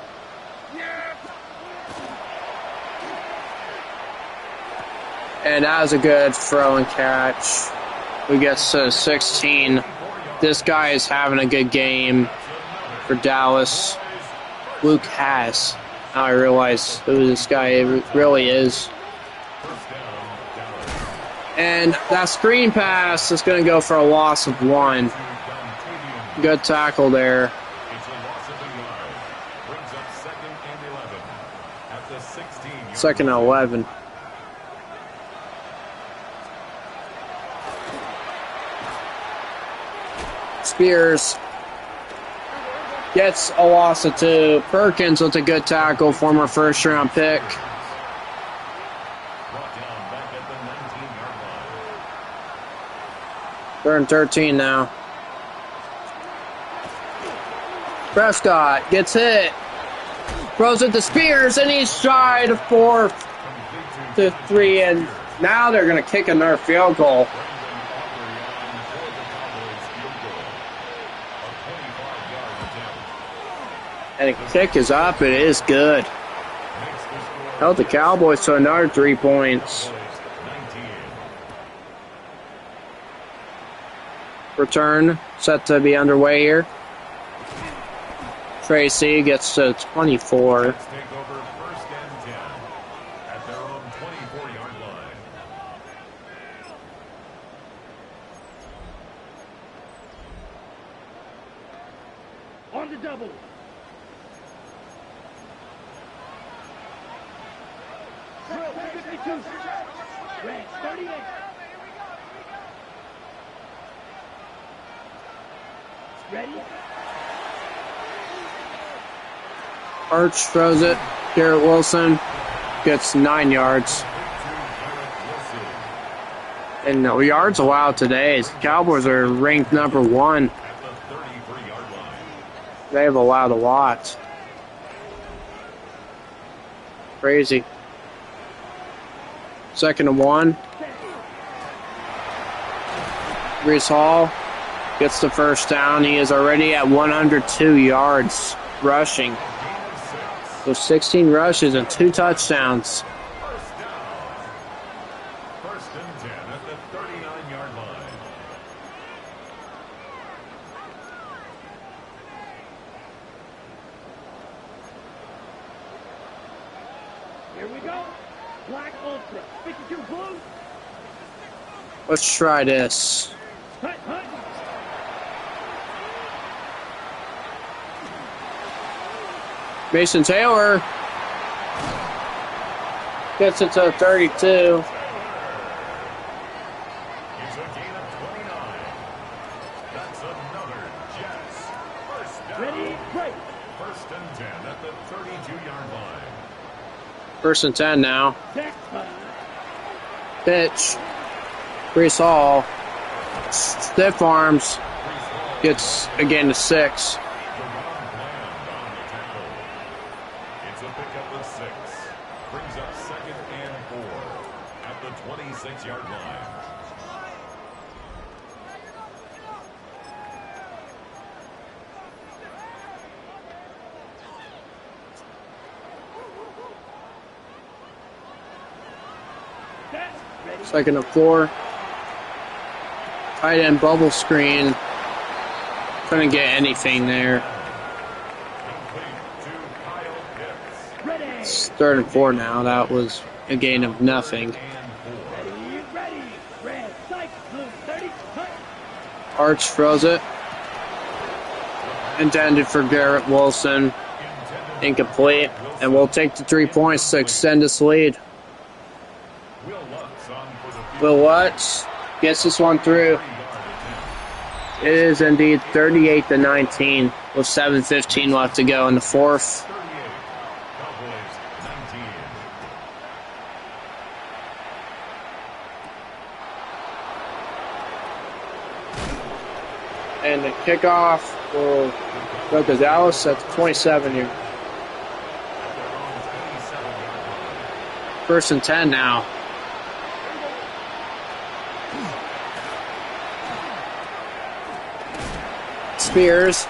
And that was a good throw and catch. We get to 16. This guy is having a good game for Dallas. Luke Haas. Now I realize who this guy really is. And that screen pass is going to go for a loss of 1. Good tackle there. It's a loss of a yard. Brings up 2nd and 11 at the 16. Second and 11. Spears gets a loss of 2. Perkins with a good tackle, former first-round pick. Brought down back at the 19-yard line. Third and 13 now. Prescott gets hit. Throws it to Spears, and he's shy to 4 to 3. And now they're going to kick another field goal. And the kick is up. It is good. Held the Cowboys to another 3 points. Return set to be underway here. Tracy gets to 24. Let's take over 1st and 10 at their own 24-yard line. On the double. Drill 52. Red 38. Ready? Arch throws it. Garrett Wilson gets 9 yards. And no yards allowed today. The Cowboys are ranked number 1. At the 33-yard line. They have allowed a lot. Crazy. 2nd and 1. Brees Hall gets the first down. He is already at 102 yards rushing. So 16 rushes and 2 touchdowns. First down. 1st and 10 at the 39-yard line. Here we go. Black Ultra. 52 blue. Let's try this. Hut, hut. Mason Taylor gets it to 32. It's a gain of 29. That's another Jets. First down. Ready, break. 1st and 10 at the 32-yard line. 1st and 10 now. Set. Pitch. Brees Hall. Stiff arms. Gets again to 6. The wrong land on the tackle. It's a pickup of 6. Brings up 2nd and 4 at the 26-yard line. Set. Ready. 2nd and 4. Tight end bubble screen. Couldn't get anything there. Complete to Kyle Pitts. Ready. It's 3rd and 4 now. That was a gain of nothing. And 4. Ready, ready. Red, psych, blue 30, hut. Arch throws it. Intended for Garrett Wilson. Incomplete. And we'll take the 3 points to extend this lead. Will Lutz on for the field. Will Lutz gets this one through. 30-yard attempt. It is indeed 38-19 with 7:15 left to go in the 4th. 38. Cowboys 19. And the kickoff will go to Dallas at the 27 here. At their own 27-yard line. 1st and 10 now. Spears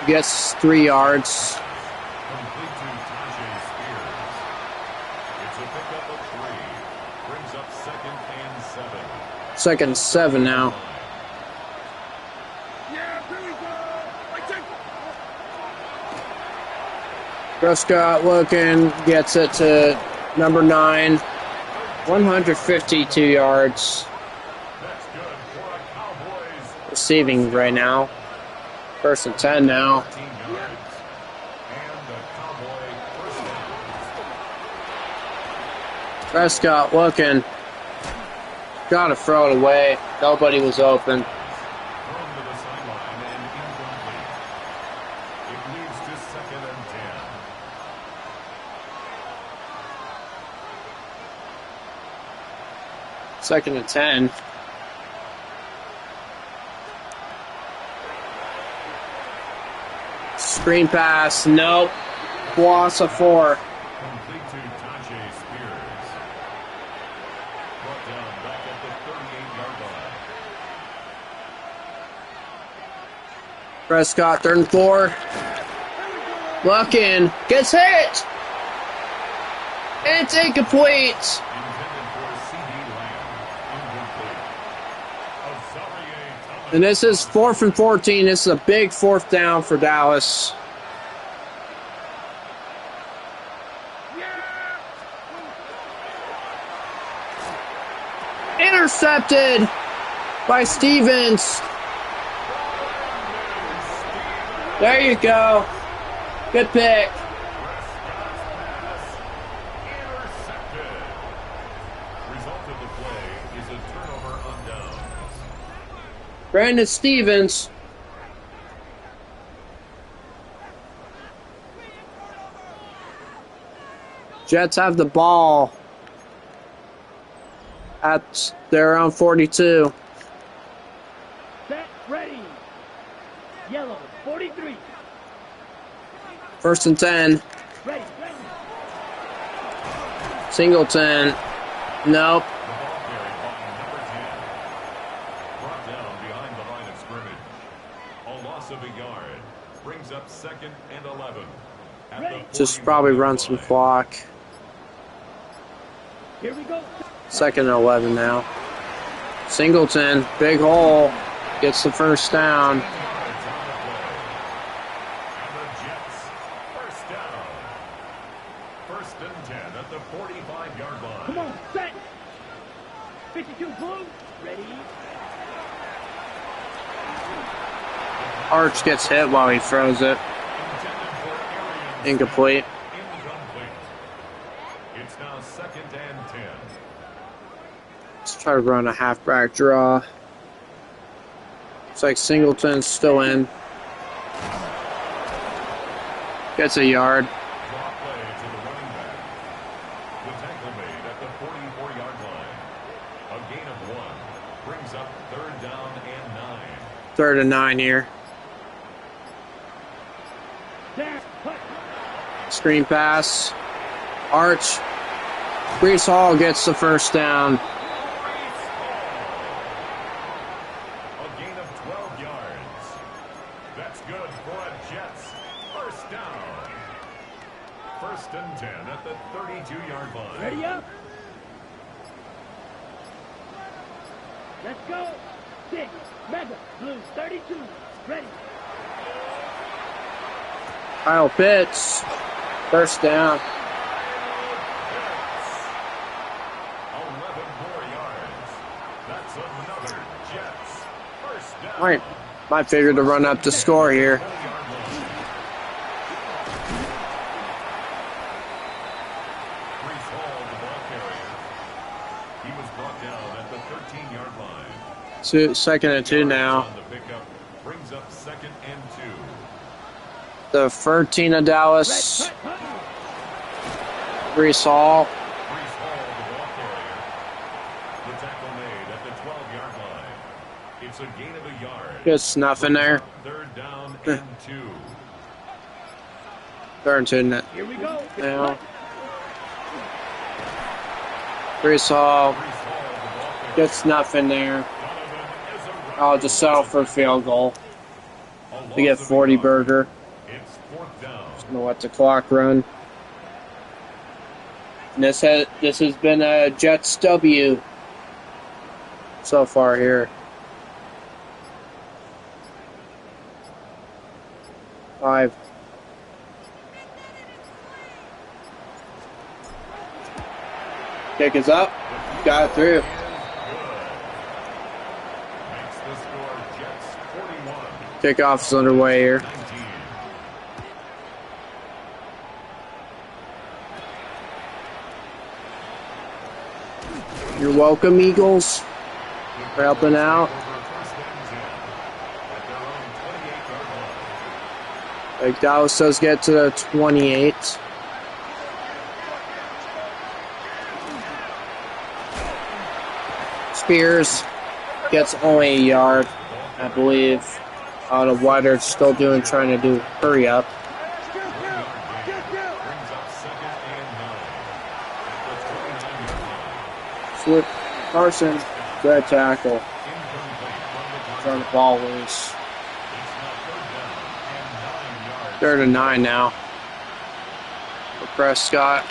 gets 3 yards. Complete to Tajay Spears. It's a pickup of 3. Brings up 2nd and 7. 2nd and 7 now. Yeah, here we go. Prescott looking, gets it to number 9. 152 yards. for a Cowboys Receiving right now. 1st and 10 now. 14 yards. And the Cowboy first down. Prescott looking. Gotta throw it away. Nobody was open. Thrown to the sideline and incomplete. It leads to 2nd and 10. 2nd and 10. Screen pass. Nope. Loss of 4. Complete to Tajay Spears. Brought down back at the 38-yard line. Prescott, 3rd and 4. Looking. Gets hit. And it's incomplete. Intended for C.D. Lamb. Incomplete. Azarie Thomas. And this is 4th and 14. This is a big 4th down for Dallas. Intercepted by Stevens. There you go. Good pick. Prescott's pass intercepted. Result of the play is a turnover on downs. Brandon Stevens. Jets have the ball at their own 42. Set, ready. Yellow, 43. 1st and 10. Ready. Singleton. Nope. The ball carried by number 10. Brought down behind the line of scrimmage. A loss of a yard. Brings up 2nd and 11. At the Just probably run some 41-yard clock. Here we go. 2nd and 11 now. Singleton. Big hole. Gets the 1st down. line. Yards on the play. And the Jets first down. 1st and 10 at the 45-yard line. Come on, set. 52 blue. Ready. Arch gets hit while he throws it. Intended for Arians. Incomplete. Incomplete. It's now 2nd and 10. Let's try to run a halfback draw. Looks like Singleton's still in. Gets a yard. Draw play to the running back. The tackle made at the 44-yard line. A gain of 1 brings up 3rd down and 9. 3rd and 9 here. There. Cut. Screen pass. Arch. Brees Hall gets the 1st down. A gain of 12 yards. That's good for a Jets first down. 1st and 10 at the 32-yard line. Ready up. Let's go. 6. Mega. Blue, 32. Ready. Kyle Pitts. 1st down. 11 more yards. That's another Jets first down. Might figure to run up the score here. 20-yard line. Brees Hall, the ball carrier. He was brought down at the 13-yard line. 2nd and 2 now. On the pickup brings up 2nd and 2. The 13 of Dallas. Cut, cut. Brees Hall. Brees Hall, the ball carrier. The tackle made at the 12-yard line. It's a gain of a yard. Just nothing there. 3rd down and 2. 3rd and 2 now. Here we go. Brees Hall. Brees Hall, the ball carrier. Gets nothing there. Donovan Ezra. I'll just settle for a field goal A loss to get of a 40 yard. burger. It's 4th down. Gonna let the clock run. And this has been a Jets W so far here. 5. Kick is up. Got it through. the score, Jets 41. Kickoff is underway here. 19. You're welcome, Eagles, for helping out. Over first and 10 at their own 28-yard line. Like Dallas does get to the 28. Spears gets only a yard, I believe. The White still trying to do hurry up. Brings up second and 9 at the 29-yard line. Flip Carson, good tackle. Incomplete from the Throwing target. the ball loose. It's now third down and 9 yards. 3rd and 9 now. For Prescott.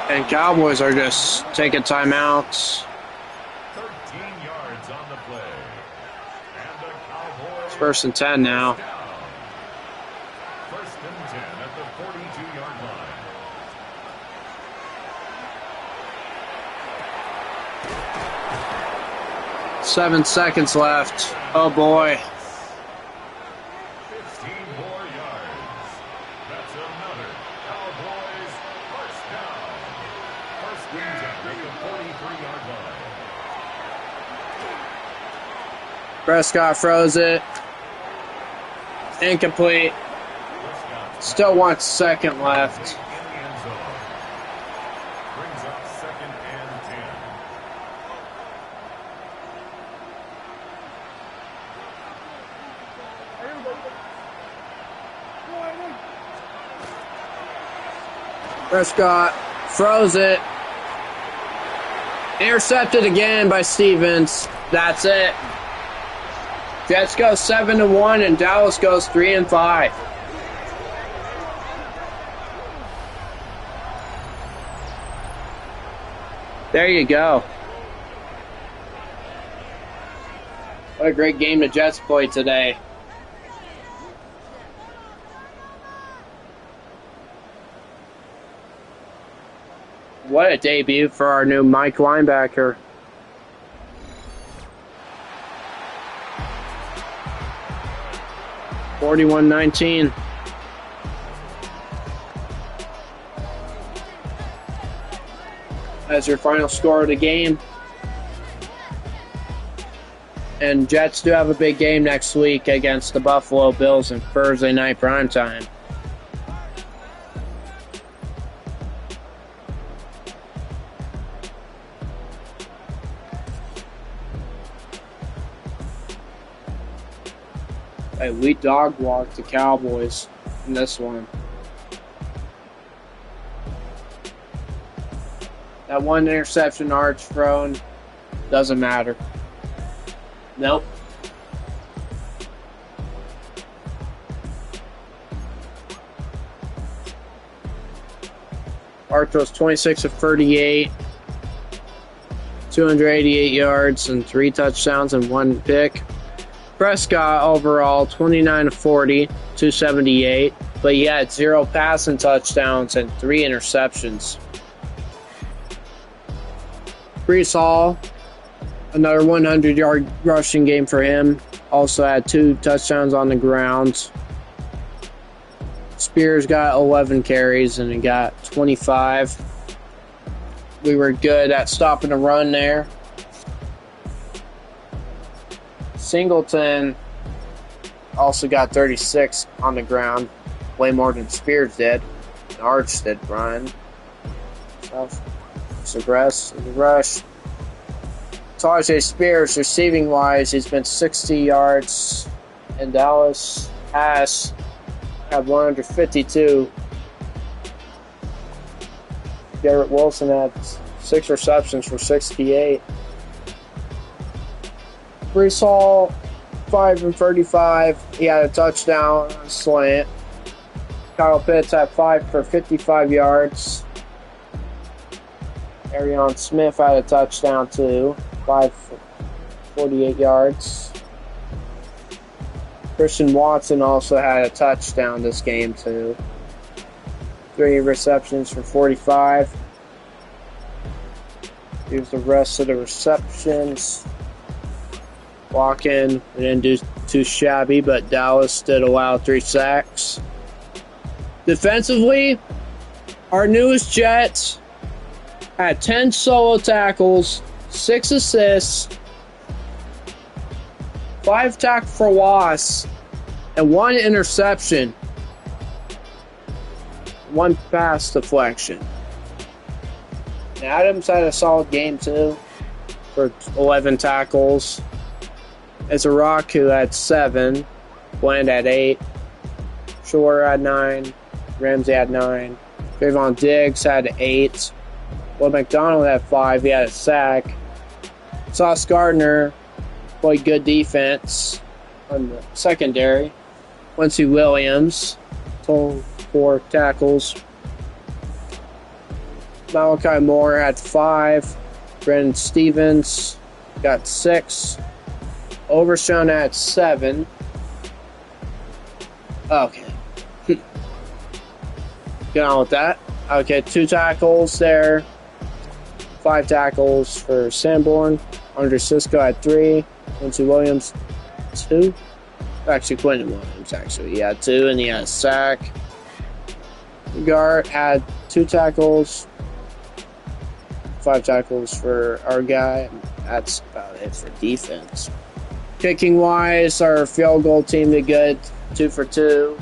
And Cowboys are just taking timeouts. 13 yards on the play. And the Cowboys. It's 1st and 10 now. down. First and 10 at the 42-yard line. Seven seconds left. Oh boy. 15 more yards. That's another Cowboys first down. First and 10 at the 43-yard line. Prescott froze it. Incomplete. Prescott Still 1 second left. in the end zone. Brings up second and 10. Prescott froze it. Intercepted again by Stevens. That's it. Jets go 7-1 and Dallas goes 3-5. There you go. What a great game the Jets played today. What a debut for our new Mike linebacker. (41-19). That's your final score of the game. And Jets do have a big game next week against the Buffalo Bills in Thursday night primetime. Hey, we dog walked the Cowboys in this one. That one interception Arch thrown doesn't matter. Nope. Arch was 26 of 38, 288 yards and 3 touchdowns and 1 pick. Prescott overall 29 of 40, 278, but he had 0 passing touchdowns and 3 interceptions. Brees Hall, another 100-yard rushing game for him. Also had 2 touchdowns on the ground. Spears got 11 carries and he got 25. We were good at stopping the run there. Singleton also got 36 on the ground, way more than Spears did. And Arch did, Brian. Aggressive rush. Tajay Spears, receiving wise, he's been 60 yards, and Dallas has had 152. Garrett Wilson had 6 receptions for 68. Brees Hall, 5 and 35. He had a touchdown on a slant. Kyle Pitts had 5 for 55 yards. Arion Smith had a touchdown too, 5 for 48 yards. Christian Watson also had a touchdown this game too. 3 receptions for 45. Here's the rest of the receptions. Walk in. We didn't do too shabby, but Dallas did allow 3 sacks. Defensively, our newest Jets had 10 solo tackles, 6 assists, 5 tackles for loss, and 1 interception, 1 pass deflection. And Adams had a solid game too for 11 tackles. It's a Rock who had 7, Bland had 8, Shore had 9, Ramsey had 9, Trayvon Diggs had 8, Will McDonald had 5, he had a sack. Sauce Gardner played good defense on the secondary. Quincy Williams total 4 tackles. Malachi Moore had 5, Brendan Stevens got 6. Overshown at 7. Okay. Get on with that. Okay, 2 tackles there. 5 tackles for Sanborn. Andre Cisco had 3. Quincy Williams, 2. Actually, Quentin Williams, actually. He had 2, and he had a sack. Gart had 2 tackles. 5 tackles for our guy. That's about it for defense. Kicking wise, our field goal team did good. 2 for 2.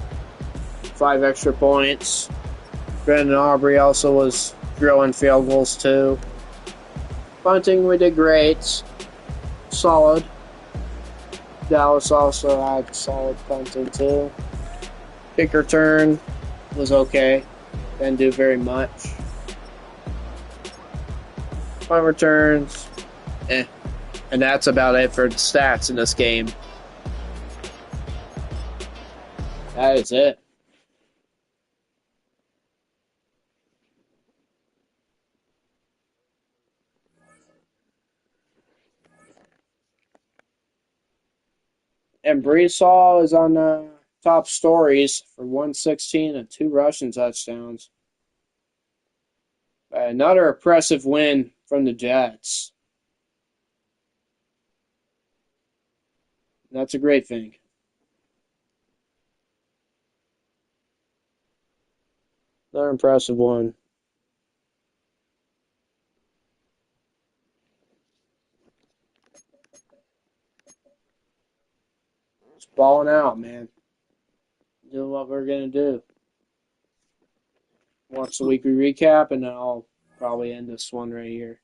5 extra points. Brandon Aubrey also was drilling field goals too. Punting, we did great. Solid. Dallas also had solid punting too. Kick return was okay. Didn't do very much. Punt returns, And that's about it for the stats in this game. That is it. And Brees Hall is on the top stories for 116 and 2 rushing touchdowns. Another impressive win from the Jets. That's a great thing. Another impressive one. It's balling out, man. Doing what we're going to do. Watch the weekly recap, and then I'll probably end this one right here.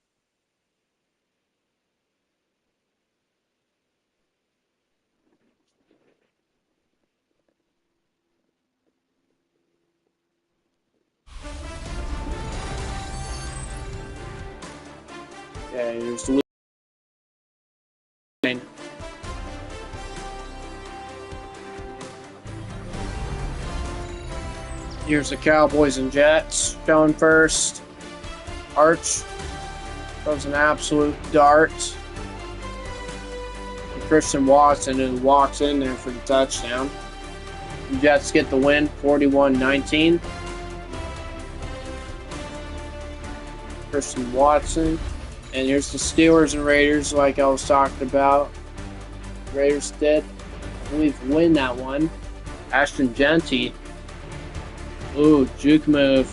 Yeah, here's the week. Here's the Cowboys and Jets showing first. Arch throws an absolute dart. And Christian Watson, who walks in there for the touchdown. The Jets get the win, 41-19. Christian Watson. And here's the Steelers and Raiders, like I was talking about. Raiders did, I believe, win that one. Ashton Genty. Ooh, juke move.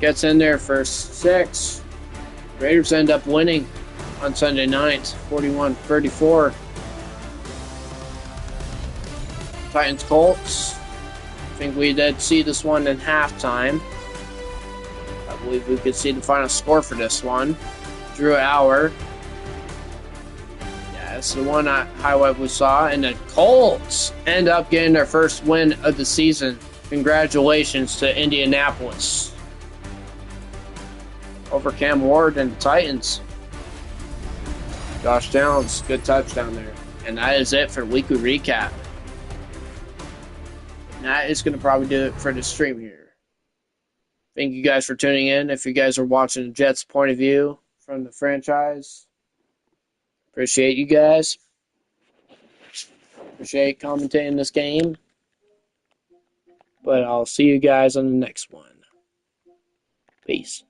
Gets in there for 6. Raiders end up winning on Sunday night, 41-34. Titans Colts. I think we did see this one in halftime. I believe we could see the final score for this one. Drew Hour. Yeah, that's the one highlight we saw. And the Colts end up getting their first win of the season. Congratulations to Indianapolis. Over Cam Ward and the Titans. Josh Downs, good touchdown there. And that is it for the weekly recap. And that is going to probably do it for the stream here. Thank you guys for tuning in. If you guys are watching the Jets' point of view from the franchise, appreciate you guys. Appreciate commentating this game. But I'll see you guys on the next one. Peace.